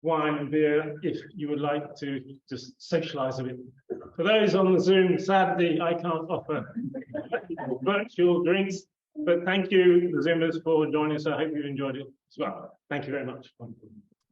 wine and beer if you would like to just socialize a bit. For those on the Zoom, sadly, I can't offer virtual drinks, but thank you, the Zoomers, for joining us. I hope you enjoyed it as well. Thank you very much.